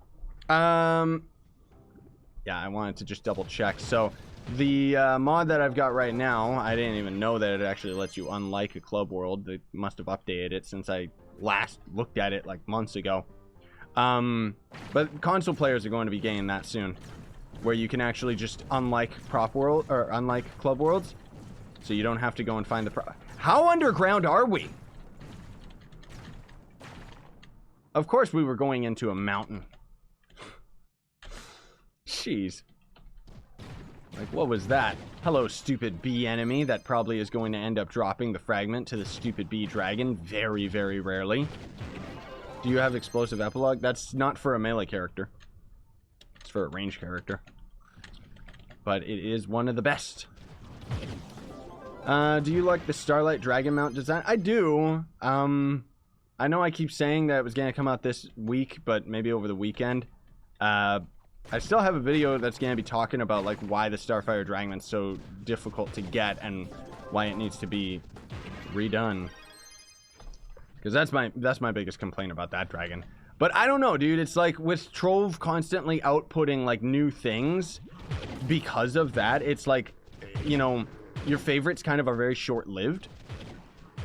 Yeah, I wanted to just double check. So, the mod that I've got right now, I didn't even know that it actually lets you unlike a Club World. They must have updated it since I last looked at it like months ago. But console players are going to be getting that soon, where you can actually just unlike Prop World or unlike Club Worlds, so you don't have to go and find the How underground are we? Of course we were going into a mountain. Jeez. Like, what was that? Hello, stupid bee enemy that probably is going to end up dropping the fragment to the stupid bee dragon very, very rarely. Do you have explosive epilogue? That's not for a melee character. It's for a ranged character. But it is one of the best. Do you like the Starlight Dragon mount design? I do. I know I keep saying that it was going to come out this week, but maybe over the weekend. I still have a video that's going to be talking about, like, why the Starfire Dragon's so difficult to get and why it needs to be redone. Because that's my biggest complaint about that dragon. But I don't know, dude. It's like with Trove constantly outputting, like, new things, because of that, it's like, you know, your favorites kind of are very short-lived.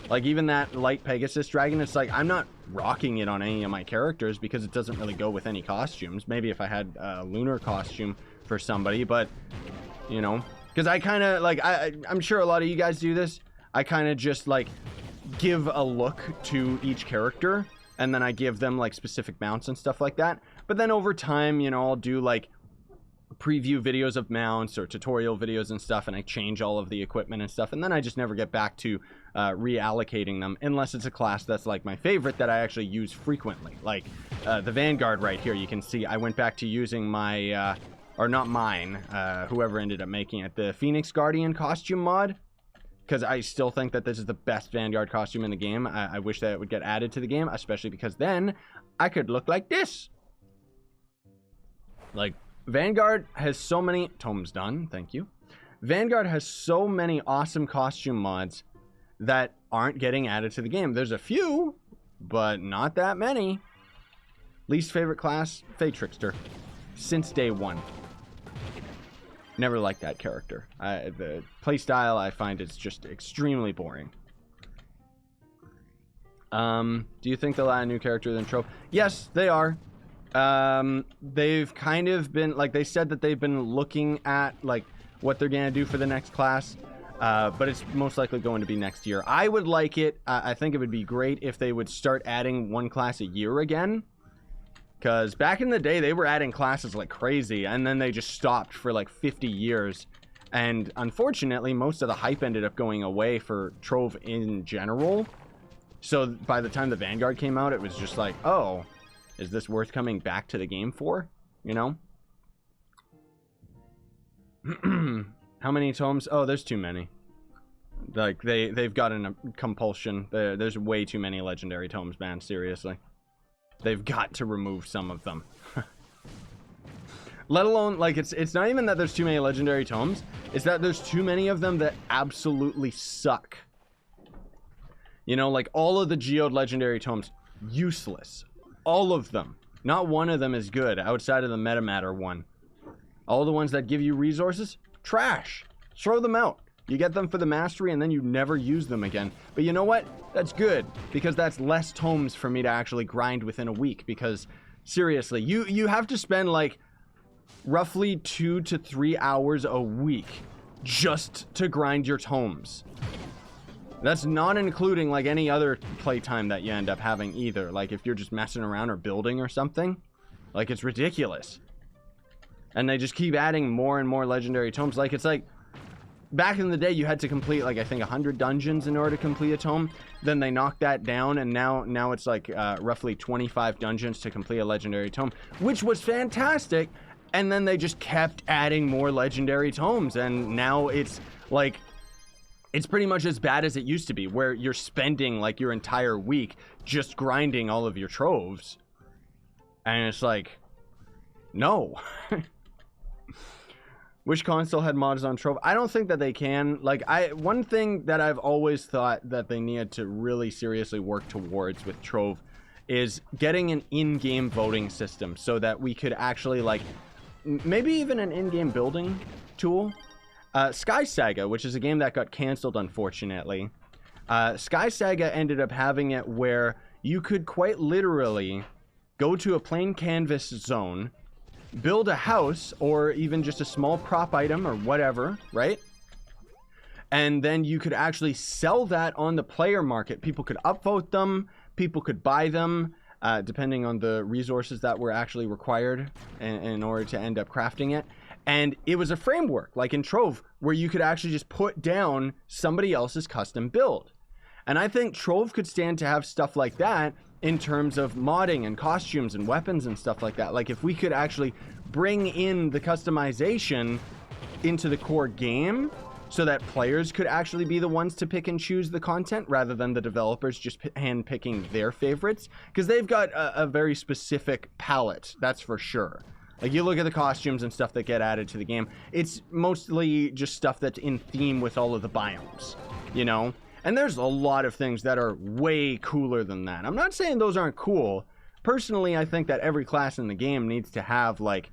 Like, even that Light Pegasus dragon, it's like, I'm not rocking it on any of my characters because it doesn't really go with any costumes. Maybe if I had a lunar costume for somebody, but, you know, because I kind of, like, I'm sure a lot of you guys do this. I kind of just, like, give a look to each character, and then I give them, like, specific mounts and stuff like that. But then over time, you know, I'll do, like, preview videos of mounts or tutorial videos and stuff, and I change all of the equipment and stuff, and then I just never get back to reallocating them unless it's a class that's like my favorite that I actually use frequently, like the Vanguard right here. You can see I went back to using my or not mine, whoever ended up making it, the Phoenix Guardian costume mod, because I still think that this is the best Vanguard costume in the game. I wish that it would get added to the game, especially because then I could look like this. Like, Vanguard has so many... Tome's done, thank you. Vanguard has so many awesome costume mods that aren't getting added to the game. There's a few, but not that many. Least favorite class, Fey Trickster. Since day one. Never liked that character. The playstyle, I find, is just extremely boring. Do you think they'll add a new character than Trove? Yes, they are. They've kind of been, like, they said that they've been looking at, like, what they're gonna do for the next class, but it's most likely going to be next year. I would like it. I think it would be great if they would start adding one class a year again, because back in the day they were adding classes like crazy, and then they just stopped for like 50 years, and unfortunately most of the hype ended up going away for Trove in general. So by the time the Vanguard came out, it was just like, oh, is this worth coming back to the game for? You know? How many tomes? Oh, there's too many. Like, they've got a compulsion. There's way too many legendary tomes, man. Seriously. They've got to remove some of them. Let alone, like, it's not even that there's too many legendary tomes. It's that there's too many of them that absolutely suck. You know, like, all of the geode legendary tomes, useless. All of them. Not one of them is good outside of the metamatter one. All the ones that give you resources, trash. Throw them out. You get them for the mastery and then you never use them again. But you know what? That's good, because that's less tomes for me to actually grind within a week. Because seriously, you have to spend like roughly 2 to 3 hours a week just to grind your tomes. That's not including like any other playtime that you end up having either. Like if you're just messing around or building or something. Like, it's ridiculous. And they just keep adding more and more legendary tomes. Like, it's like back in the day, you had to complete, like, I think 100 dungeons in order to complete a tome. Then they knocked that down, and now it's, like, roughly 25 dungeons to complete a legendary tome, which was fantastic. And then they just kept adding more legendary tomes, and now it's, like, it's pretty much as bad as it used to be, where you're spending, like, your entire week just grinding all of your troves. And it's like, no. Which console had mods on Trove? I don't think that they can. Like, one thing that I've always thought that they needed to really seriously work towards with Trove is getting an in-game voting system so that we could actually, like, maybe even an in-game building tool. Sky Saga, which is a game that got canceled, unfortunately. Sky Saga ended up having it where you could quite literally go to a plain canvas zone, build a house, or even just a small prop item or whatever, right? And then you could actually sell that on the player market. People could upvote them, people could buy them, depending on the resources that were actually required in order to end up crafting it. And it was a framework, like in Trove, where you could actually just put down somebody else's custom build. And I think Trove could stand to have stuff like that in terms of modding and costumes and weapons and stuff like that. Like, if we could actually bring in the customization into the core game so that players could actually be the ones to pick and choose the content rather than the developers just hand picking their favorites, because they've got a very specific palette, that's for sure. Like, you look at the costumes and stuff that get added to the game, it's mostly just stuff that's in theme with all of the biomes, you know? And there's a lot of things that are way cooler than that. I'm not saying those aren't cool. Personally, I think that every class in the game needs to have, like,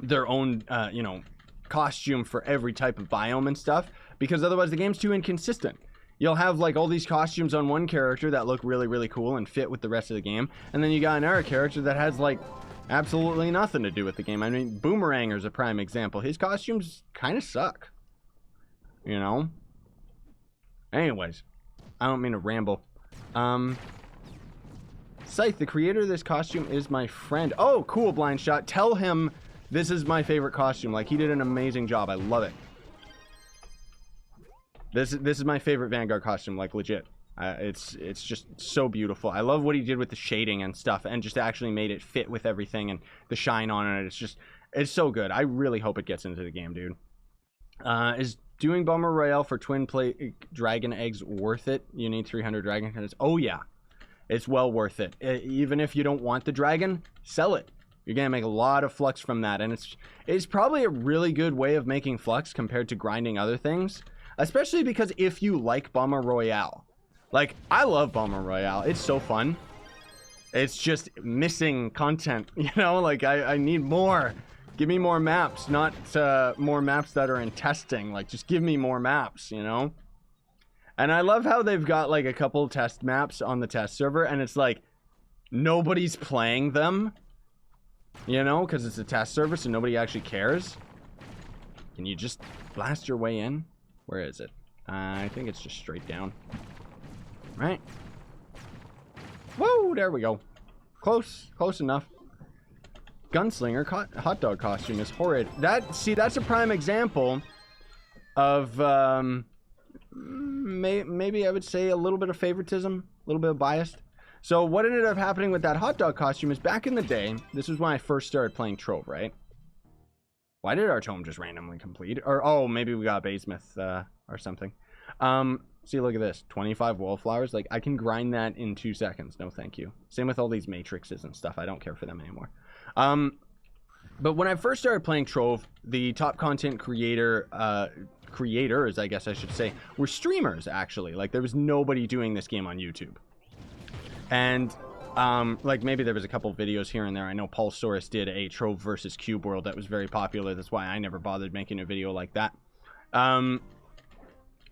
their own, you know, costume for every type of biome and stuff, because otherwise the game's too inconsistent. You'll have, like, all these costumes on one character that look really, really cool and fit with the rest of the game, and then you got another character that has, like, absolutely nothing to do with the game. I mean, Boomeranger's a prime example. His costumes kind of suck, you know? Anyways, I don't mean to ramble. Scythe, the creator of this costume, is my friend. Oh, cool, Blind Shot. Tell him this is my favorite costume. Like, he did an amazing job. I love it. This is my favorite Vanguard costume, like, legit. It's just so beautiful. I love what he did with the shading and stuff, and just actually made it fit with everything and the shine on it. It's so good. I really hope it gets into the game, dude. Is doing Bomber Royale for twin play dragon eggs worth it? You need 300 dragon credits. Oh yeah, it's well worth it. Even if you don't want the dragon, sell it. You're gonna make a lot of flux from that, and it's probably a really good way of making flux compared to grinding other things, especially because if you like Bomber Royale. Like, I love Bomber Royale. It's so fun. It's just missing content, you know? Like, I need more. Give me more maps, not more maps that are in testing. Like, just give me more maps, you know? And I love how they've got, like, a couple test maps on the test server, and it's like, nobody's playing them, you know? Because it's a test server, so nobody actually cares. Can you just blast your way in? Where is it? I think it's just straight down. Right? Whoa, there we go. Close enough. Gunslinger hot dog costume is horrid. That's a prime example of maybe maybe I would say a little bit of favoritism, a little bit of bias. So what ended up happening with that hot dog costume is back in the day, this was when I first started playing Trove, right? Why did our tome just randomly complete? Or, oh, maybe we got Basemith or something. See, look at this. 25 wallflowers. Like, I can grind that in 2 seconds. No, thank you. Same with all these matrixes and stuff. I don't care for them anymore. But when I first started playing Trove, the top content creators, I guess I should say, were streamers, actually. Like, there was nobody doing this game on YouTube. And, like, maybe there was a couple videos here and there. I know Paul Soros did a Trove versus Cube World that was very popular. That's why I never bothered making a video like that.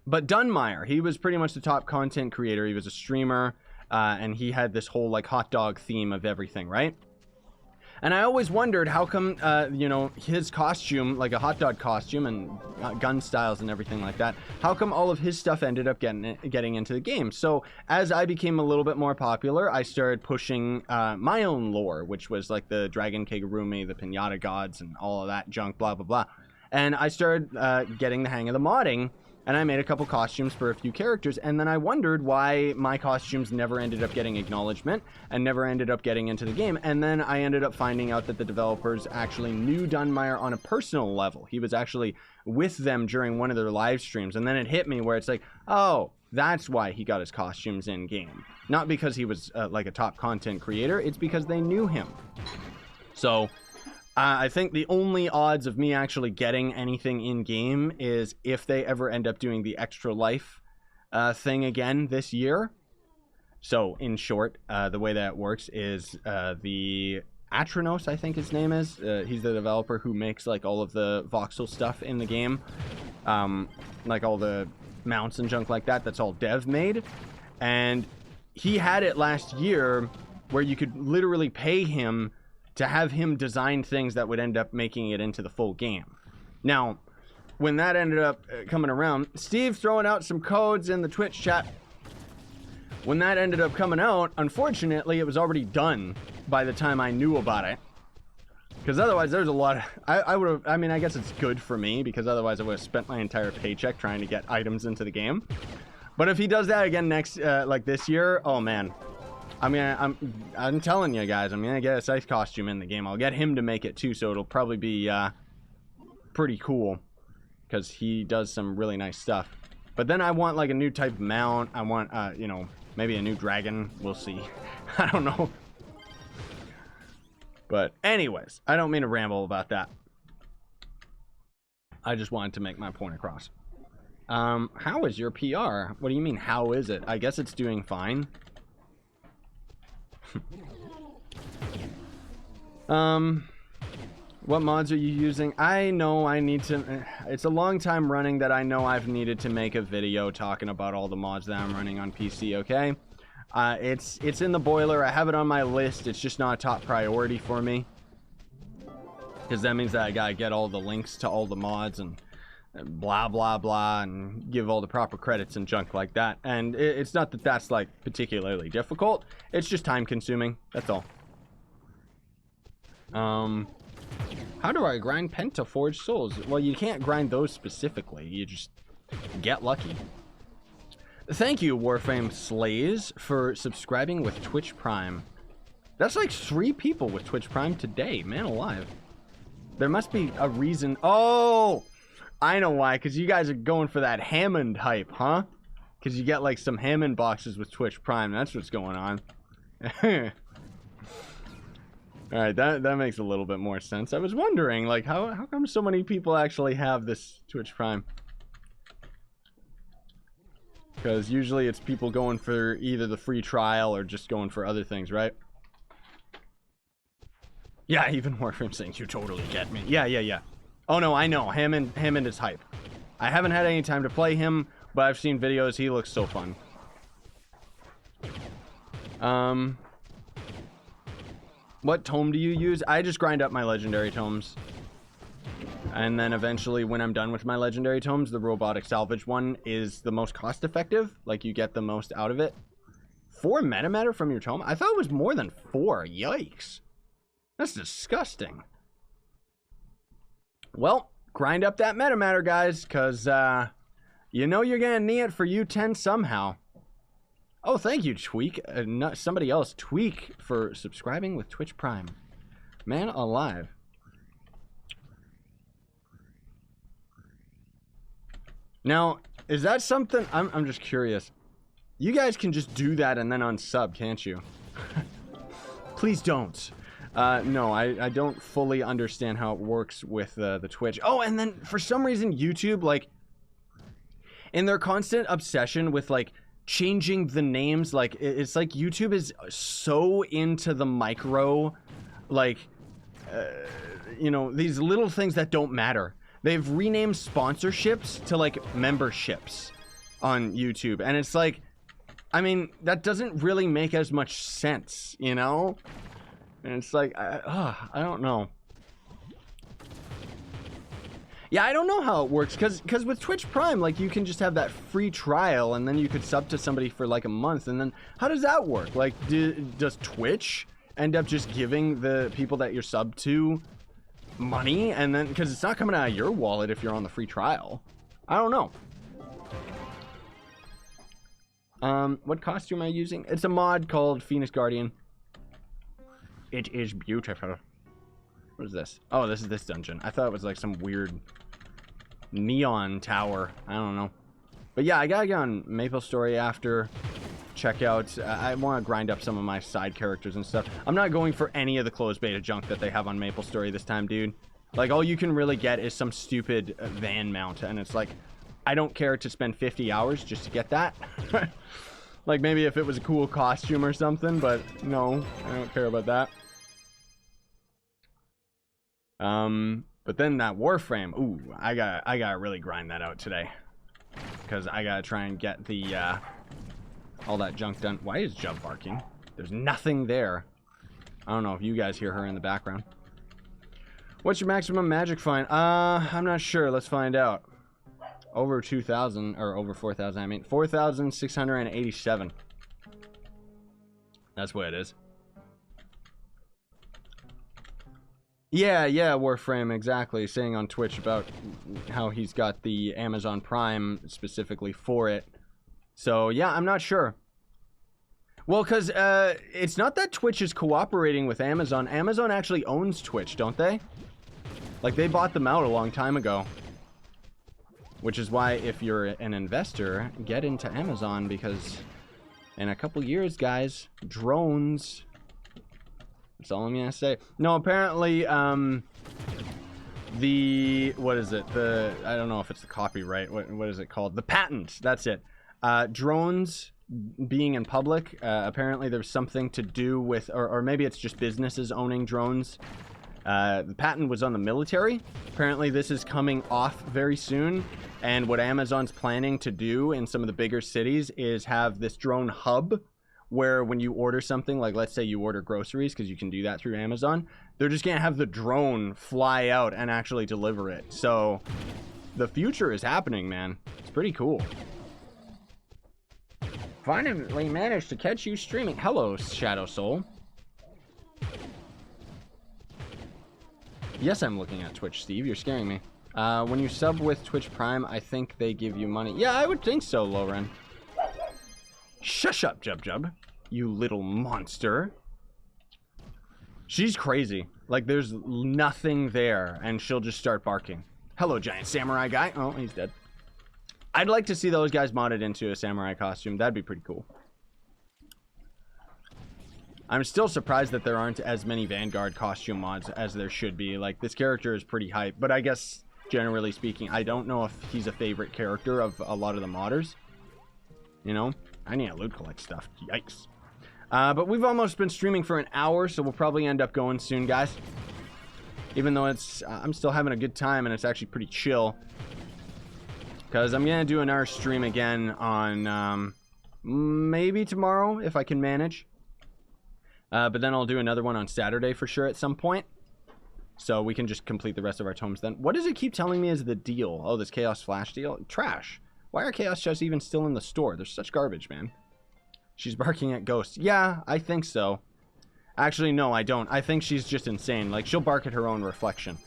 But Dunmire, he was pretty much the top content creator. He was a streamer, and he had this whole, like, hot dog theme of everything, right? And I always wondered how come, you know, his costume, like a hot dog costume and gun styles and everything like that, how come all of his stuff ended up getting into the game? So as I became a little bit more popular, I started pushing my own lore, which was like the Dragon Kagurumi, the Pinata Gods, and all of that junk, blah, blah, blah. And I started getting the hang of the modding. And I made a couple costumes for a few characters, and then I wondered why my costumes never ended up getting acknowledgement and never ended up getting into the game. And then I ended up finding out that the developers actually knew Dunmire on a personal level. He was actually with them during one of their live streams, and then it hit me where it's like, oh, that's why he got his costumes in game. Not because he was like a top content creator, it's because they knew him. So I think the only odds of me actually getting anything in-game is if they ever end up doing the Extra Life thing again this year. So, in short, the way that works is the Atronos, I think his name is. He's the developer who makes, like, all of the voxel stuff in the game. Like, all the mounts and junk like that. That's all dev made. And he had it last year where you could literally pay him to have him design things that would end up making it into the full game. Now, when that ended up coming around, Steve throwing out some codes in the Twitch chat. When that ended up coming out, unfortunately, it was already done by the time I knew about it. Because otherwise, there's a lot of... I would have... I mean, I guess it's good for me, because otherwise I would have spent my entire paycheck trying to get items into the game. But if he does that again next, like this year, oh man. I mean, I'm telling you guys, I'm gonna get a Scythe costume in the game. I'll get him to make it too, so it'll probably be pretty cool, because he does some really nice stuff. But then I want like a new type of mount. I want, you know, maybe a new dragon. We'll see. I don't know. But anyways, I don't mean to ramble about that. I just wanted to make my point across. How is your PR? What do you mean, how is it? I guess it's doing fine. What mods are you using? I know I need to... It's a long time running that I know I've needed to make a video talking about all the mods that I'm running on PC, okay? It's in the boiler. I have it on my list. It's just not a top priority for me. Because that means that I gotta get all the links to all the mods and blah, blah, blah, and give all the proper credits and junk like that. And it's not that that's, like, particularly difficult. It's just time-consuming. That's all. How do I grind Pentaforged Souls? Well, you can't grind those specifically. You just get lucky. Thank you, Warframe Slays, for subscribing with Twitch Prime. That's like 3 people with Twitch Prime today. Man alive. There must be a reason. Oh! I know why, because you guys are going for that Hammond hype, huh? Because you get like some Hammond boxes with Twitch Prime. That's what's going on. Alright, that makes a little bit more sense. I was wondering, like, how come so many people actually have this Twitch Prime? Because usually it's people going for either the free trial or just going for other things, right? Yeah, even Warframe saying, you totally get me. Yeah. Oh no, I know. Hammond is hype. I haven't had any time to play him, but I've seen videos. He looks so fun. What tome do you use? I just grind up my legendary tomes. And then eventually, when I'm done with my legendary tomes, the robotic salvage one is the most cost effective. Like, you get the most out of it. 4 metamatter from your tome? I thought it was more than 4. Yikes. That's disgusting. Well, grind up that metamatter, guys, because, You know you're gonna need it for U10 somehow. Oh, thank you, Tweak. Not somebody else. Tweak for subscribing with Twitch Prime. Man alive. Now, is that something... I'm just curious. You guys can just do that and then unsub, can't you? Please don't. No, I don't fully understand how it works with the Twitch. Oh, and then for some reason, YouTube, like... in their constant obsession with, like, changing the names, like, it's like YouTube is so into the micro, like, you know, these little things that don't matter. They've renamed sponsorships to, like, memberships on YouTube. And it's like, I mean, that doesn't really make as much sense, you know? And it's like, I don't know. Yeah, I don't know how it works, because with Twitch Prime, like, you can just have that free trial, and then you could sub to somebody for, like, a month, and then how does that work? Like, does Twitch end up just giving the people that you're sub to money, and then, because it's not coming out of your wallet if you're on the free trial? I don't know. What costume am I using? It's a mod called Phoenix Guardian. It is beautiful. What is this? Oh, this is this dungeon. I thought it was like some weird neon tower. I don't know. But yeah, I gotta get on MapleStory after. Check out. I want to grind up some of my side characters and stuff. I'm not going for any of the closed beta junk that they have on MapleStory this time, dude. Like, all you can really get is some stupid van mount. And it's like, I don't care to spend 50 hours just to get that. Like, maybe if it was a cool costume or something. But no, I don't care about that. But then that Warframe, ooh, I gotta really grind that out today, because I gotta try and get the, all that junk done. Why is Jub barking? There's nothing there. I don't know if you guys hear her in the background. What's your maximum magic fine? I'm not sure. Let's find out. Over 2,000, or over 4,000, I mean. 4,687. That's what it is. Yeah, Warframe, exactly. Saying on Twitch about how he's got the Amazon Prime specifically for it. So, yeah, I'm not sure. Well, because it's not that Twitch is cooperating with Amazon. Amazon actually owns Twitch, don't they? Like, they bought them out a long time ago. Which is why, if you're an investor, get into Amazon, because in a couple years, guys, drones... That's all I'm gonna say. No, apparently, the, what is it? I don't know if it's the copyright. What is it called? The patent. That's it. Drones being in public. Apparently, there's something to do with, or maybe it's just businesses owning drones. The patent was on the military. Apparently, this is coming off very soon. And what Amazon's planning to do in some of the bigger cities is have this drone hub, where when you order something, like let's say you order groceries, because you can do that through Amazon, they're just gonna have the drone fly out and actually deliver it. So the future is happening, man. It's pretty cool. Finally managed to catch you streaming. Hello, Shadow Soul. Yes, I'm looking at Twitch, Steve. You're scaring me. When you sub with Twitch Prime, I think they give you money. Yeah, I would think so, Loren. Shush up, Jub. You little monster. She's crazy. Like, there's nothing there, and she'll just start barking. Hello, giant samurai guy. Oh, he's dead. I'd like to see those guys modded into a samurai costume. That'd be pretty cool. I'm still surprised that there aren't as many Vanguard costume mods as there should be. Like, this character is pretty hype, but I guess, generally speaking, I don't know if he's a favorite character of a lot of the modders. You know? I need to loot collect stuff. Yikes. But we've almost been streaming for an hour, so we'll probably end up going soon, guys. Even though it's... I'm still having a good time, and it's actually pretty chill. Because I'm going to do another stream again on... maybe tomorrow, if I can manage. But then I'll do another one on Saturday for sure at some point. So we can just complete the rest of our tomes then. What does it keep telling me is the deal? Oh, this Chaos Flash deal? Trash. Why are Chaos chests even still in the store? They're such garbage, man. She's barking at ghosts. Yeah, I think so. Actually, no, I don't. I think she's just insane. Like, she'll bark at her own reflection.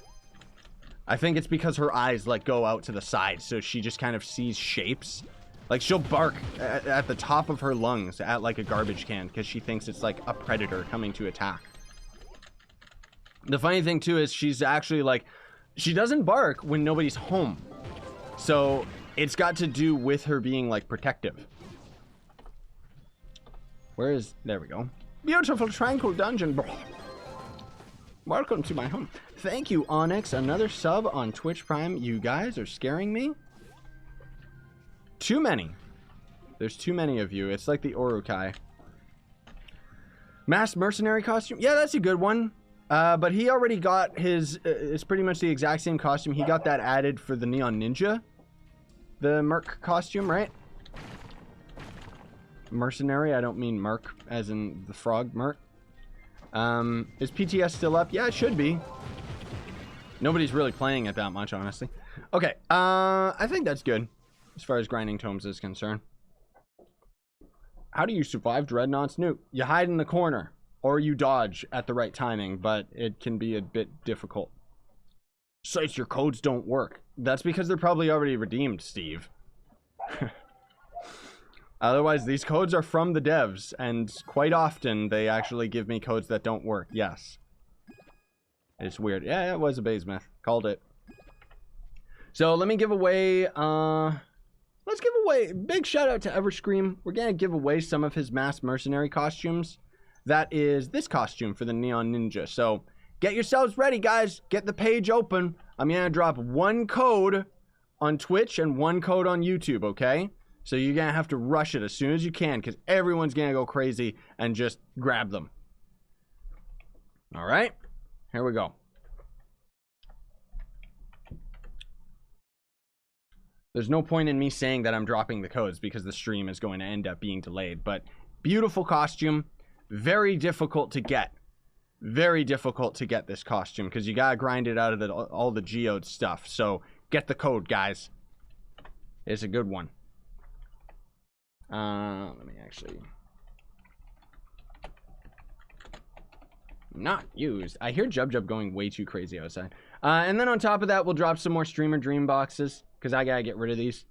I think it's because her eyes like go out to the side, so she just kind of sees shapes. Like she'll bark at the top of her lungs at like a garbage can because she thinks it's like a predator coming to attack. The funny thing too is she's actually like, she doesn't bark when nobody's home. So it's got to do with her being like protective. Where is, there we go. Beautiful tranquil dungeon. Welcome to my home. Thank you, Onyx. Another sub on Twitch Prime. You guys are scaring me. Too many. There's too many of you. It's like the Urukai. Masked mercenary costume. Yeah, that's a good one. But he already got his, it's pretty much the exact same costume. He got that added for the Neon Ninja. The Merc costume, right? Mercenary, I don't mean Merc as in the frog Merc. Is PTS still up? Yeah, it should be. Nobody's really playing it that much, honestly. Okay, I think that's good as far as grinding tomes is concerned. How do you survive Dreadnought's nuke? You hide in the corner, or you dodge at the right timing, but it can be a bit difficult. Sites, your codes don't work. That's because they're probably already redeemed, Steve. Otherwise, these codes are from the devs, and quite often they actually give me codes that don't work. Yes. It's weird. Yeah, it was a Basemouth. Called it. So let me give away, let's give away, big shout out to Everscream. We're gonna give away some of his masked mercenary costumes. That is this costume for the Neon Ninja. So get yourselves ready, guys. Get the page open. I'm gonna drop one code on Twitch and one code on YouTube, okay? So you're gonna have to rush it as soon as you can, because everyone's gonna go crazy and just grab them. All right, here we go. There's no point in me saying that I'm dropping the codes because the stream is going to end up being delayed, but beautiful costume, very difficult to get. Very difficult to get this costume because you gotta grind it out of all the geode stuff. So get the code, guys. It's a good one. Let me actually not used. I hear Jub going way too crazy outside. And then on top of that, we'll drop some more streamer dream boxes because I gotta get rid of these.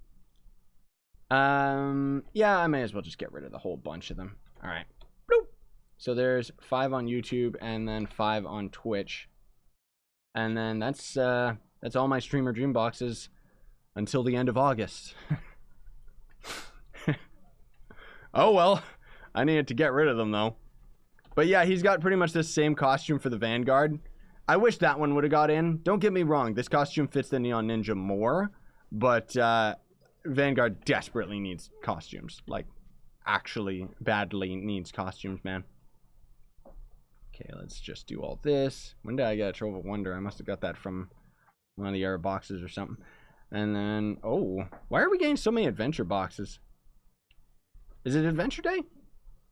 Yeah, I may as well just get rid of the whole bunch of them. All right. Bloop. So there's 5 on YouTube and then 5 on Twitch, and then that's all my streamer dream boxes until the end of August. Oh well, I needed to get rid of them though. But yeah, he's got pretty much the same costume for the Vanguard. I wish that one would have got in. Don't get me wrong, this costume fits the Neon Ninja more, but Vanguard desperately needs costumes. Like, actually badly needs costumes, man. Okay, let's just do all this. When did I get a Trove of Wonder? I must have got that from one of the Arrow boxes or something. And then, oh, why are we getting so many adventure boxes? Is it Adventure Day?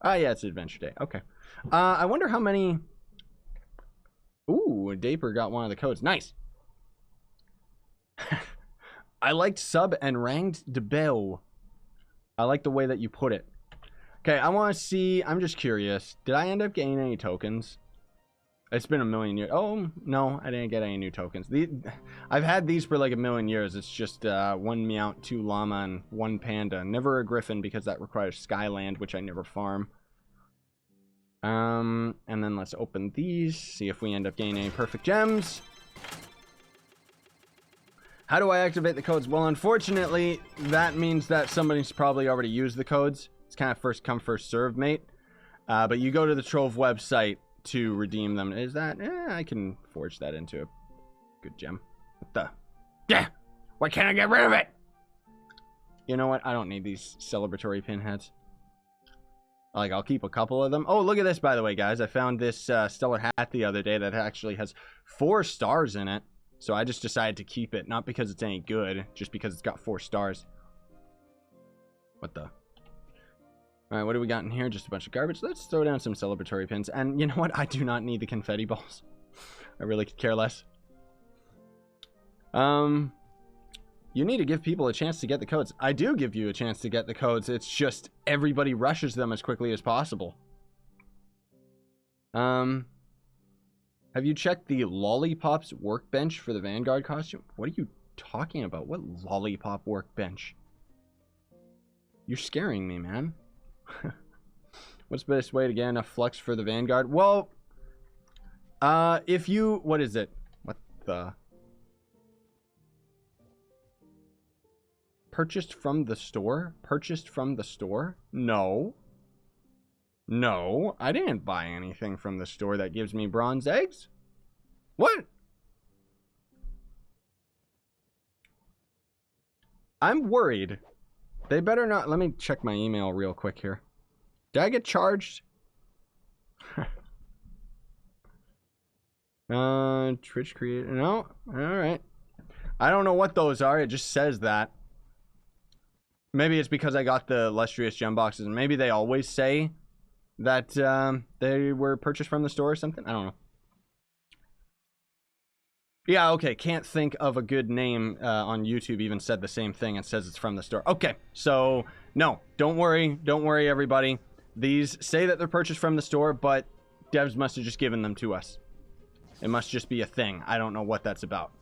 Ah, yeah, it's Adventure Day. Okay. I wonder how many... Ooh, Daper got one of the codes. Nice. I liked sub and ranked de Bell. I like the way that you put it. Okay, I want to see... I'm just curious. Did I end up getting any tokens? It's been a million years. Oh, no, I didn't get any new tokens. I've had these for like a million years. It's just 1 Meowth, 2 Llama, and 1 Panda. Never a Griffin because that requires Skyland, which I never farm. And then let's open these. See if we end up getting any perfect gems. How do I activate the codes? Well, unfortunately, that means that somebody's probably already used the codes. It's kind of first come, first serve, mate. But you go to the Trove website to redeem them. Is that... I can forge that into a good gem. What the... Yeah! Why can't I get rid of it? You know what? I don't need these celebratory pinheads. Like, I'll keep a couple of them. Oh, look at this, by the way, guys. I found this stellar hat the other day that actually has 4 stars in it. So I just decided to keep it. Not because it's any good, just because it's got 4 stars. What the... Alright, what do we got in here? Just a bunch of garbage. Let's throw down some celebratory pins. And you know what? I do not need the confetti balls. I really could care less. You need to give people a chance to get the codes. I do give you a chance to get the codes. It's just everybody rushes them as quickly as possible. And Have you checked the Lollipops workbench for the Vanguard costume? What are you talking about? What Lollipop workbench? You're scaring me, man. What's the best way to get enough flux for the Vanguard? Well, if you... What is it? What the... Purchased from the store? Purchased from the store? No. No, I didn't buy anything from the store that gives me bronze eggs. What? I'm worried. They better not... Let me check my email real quick here. Did I get charged? Twitch creator... No? Alright. I don't know what those are. It just says that. Maybe it's because I got the illustrious gem boxes. And maybe they always say that they were purchased from the store or something. I don't know. Yeah, okay. Can't think of a good name on YouTube even said the same thing and says it's from the store. Okay, so no, don't worry. Don't worry, everybody. These say that they're purchased from the store, but devs must have just given them to us. It must just be a thing. I don't know what that's about.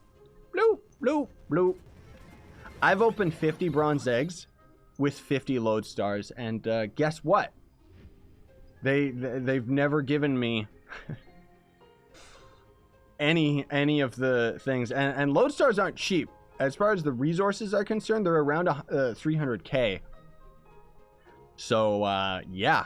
Bloop, bloop, bloop. I've opened 50 bronze eggs with 50 load stars, and guess what? They've never given me any of the things, and load stars aren't cheap. As far as the resources are concerned, they're around 300k. So yeah,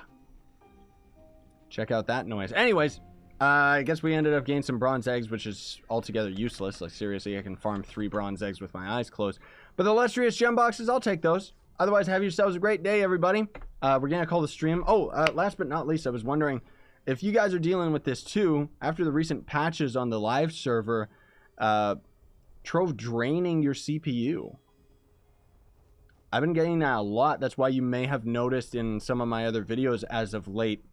check out that noise. Anyways, I guess we ended up getting some bronze eggs, which is altogether useless. Like, seriously, I can farm 3 bronze eggs with my eyes closed. But the illustrious gem boxes, I'll take those. Otherwise, have yourselves a great day, everybody. We're gonna call the stream. Oh, last but not least, I was wondering if you guys are dealing with this too. After the recent patches on the live server, Trove draining your CPU. I've been getting that a lot. That's why you may have noticed in some of my other videos as of late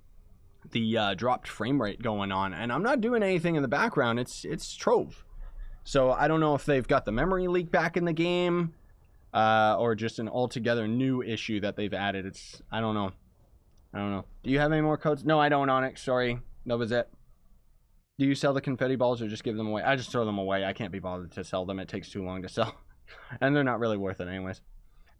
the dropped frame rate going on. And I'm not doing anything in the background. It's Trove. So I don't know if they've got the memory leak back in the game, or just an altogether new issue that they've added. I don't know. I don't know. Do you have any more codes? No, I don't, Onyx. Sorry. That was it. Do you sell the confetti balls or just give them away? I just throw them away. I can't be bothered to sell them. It takes too long to sell. And they're not really worth it anyways.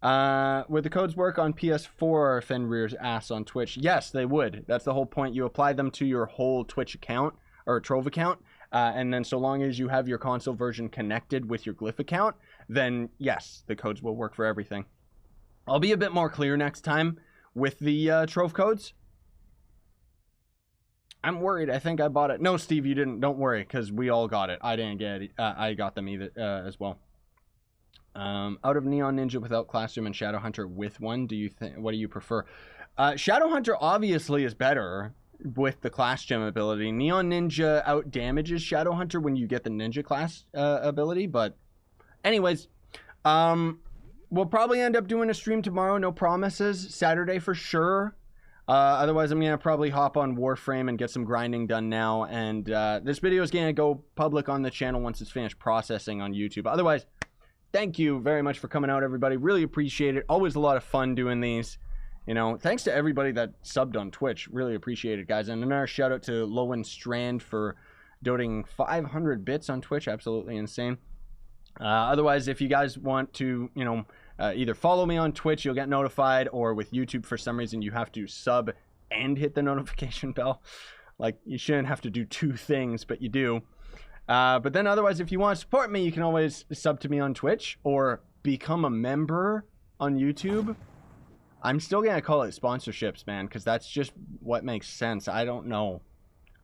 Would the codes work on PS4 Fenrir's ass on Twitch? Yes, they would. That's the whole point. You apply them to your whole Twitch account or Trove account. And then so long as you have your console version connected with your Glyph account, then yes, the codes will work for everything. I'll be a bit more clear next time with the Trove codes. I'm worried. I think I bought it. No, Steve, you didn't. Don't worry, because we all got it. I didn't get it. I got them either as well. Out of Neon Ninja without Classroom and Shadowhunter with one, do you think? What do you prefer? Shadowhunter obviously is better with the class gem ability. Neon Ninja out damages Shadowhunter when you get the ninja class ability. But anyways, we'll probably end up doing a stream tomorrow. No promises. Saturday for sure. Otherwise, I'm gonna probably hop on Warframe and get some grinding done now. And this video is gonna go public on the channel once it's finished processing on YouTube. Otherwise, thank you very much for coming out, everybody. Really appreciate it. Always a lot of fun doing these. You know, thanks to everybody that subbed on Twitch. Really appreciate it, guys. And another shout out to Lowen Strand for donating 500 bits on Twitch. Absolutely insane. Otherwise, if you guys want to, you know, either follow me on Twitch, you'll get notified, or with YouTube, for some reason, you have to sub and hit the notification bell. Like, you shouldn't have to do 2 things, but you do. But then otherwise, if you want to support me, you can always sub to me on Twitch or become a member on YouTube. I'm still going to call it sponsorships, man, because that's just what makes sense. I don't know.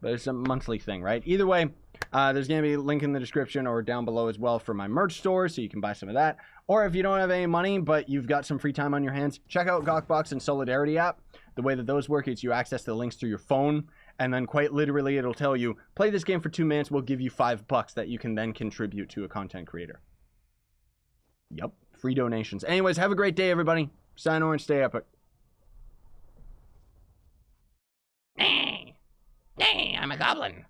But it's a monthly thing, right? Either way, there's going to be a link in the description or down below as well for my merch store, so you can buy some of that. Or if you don't have any money, but you've got some free time on your hands, check out Gawkbox and Solidarity app. The way that those work is you access the links through your phone, and then quite literally it'll tell you, play this game for 2 minutes, we'll give you $5 that you can then contribute to a content creator. Yup, free donations. Anyways, have a great day, everybody. Sign orange, stay epic. Nay, I'm a goblin.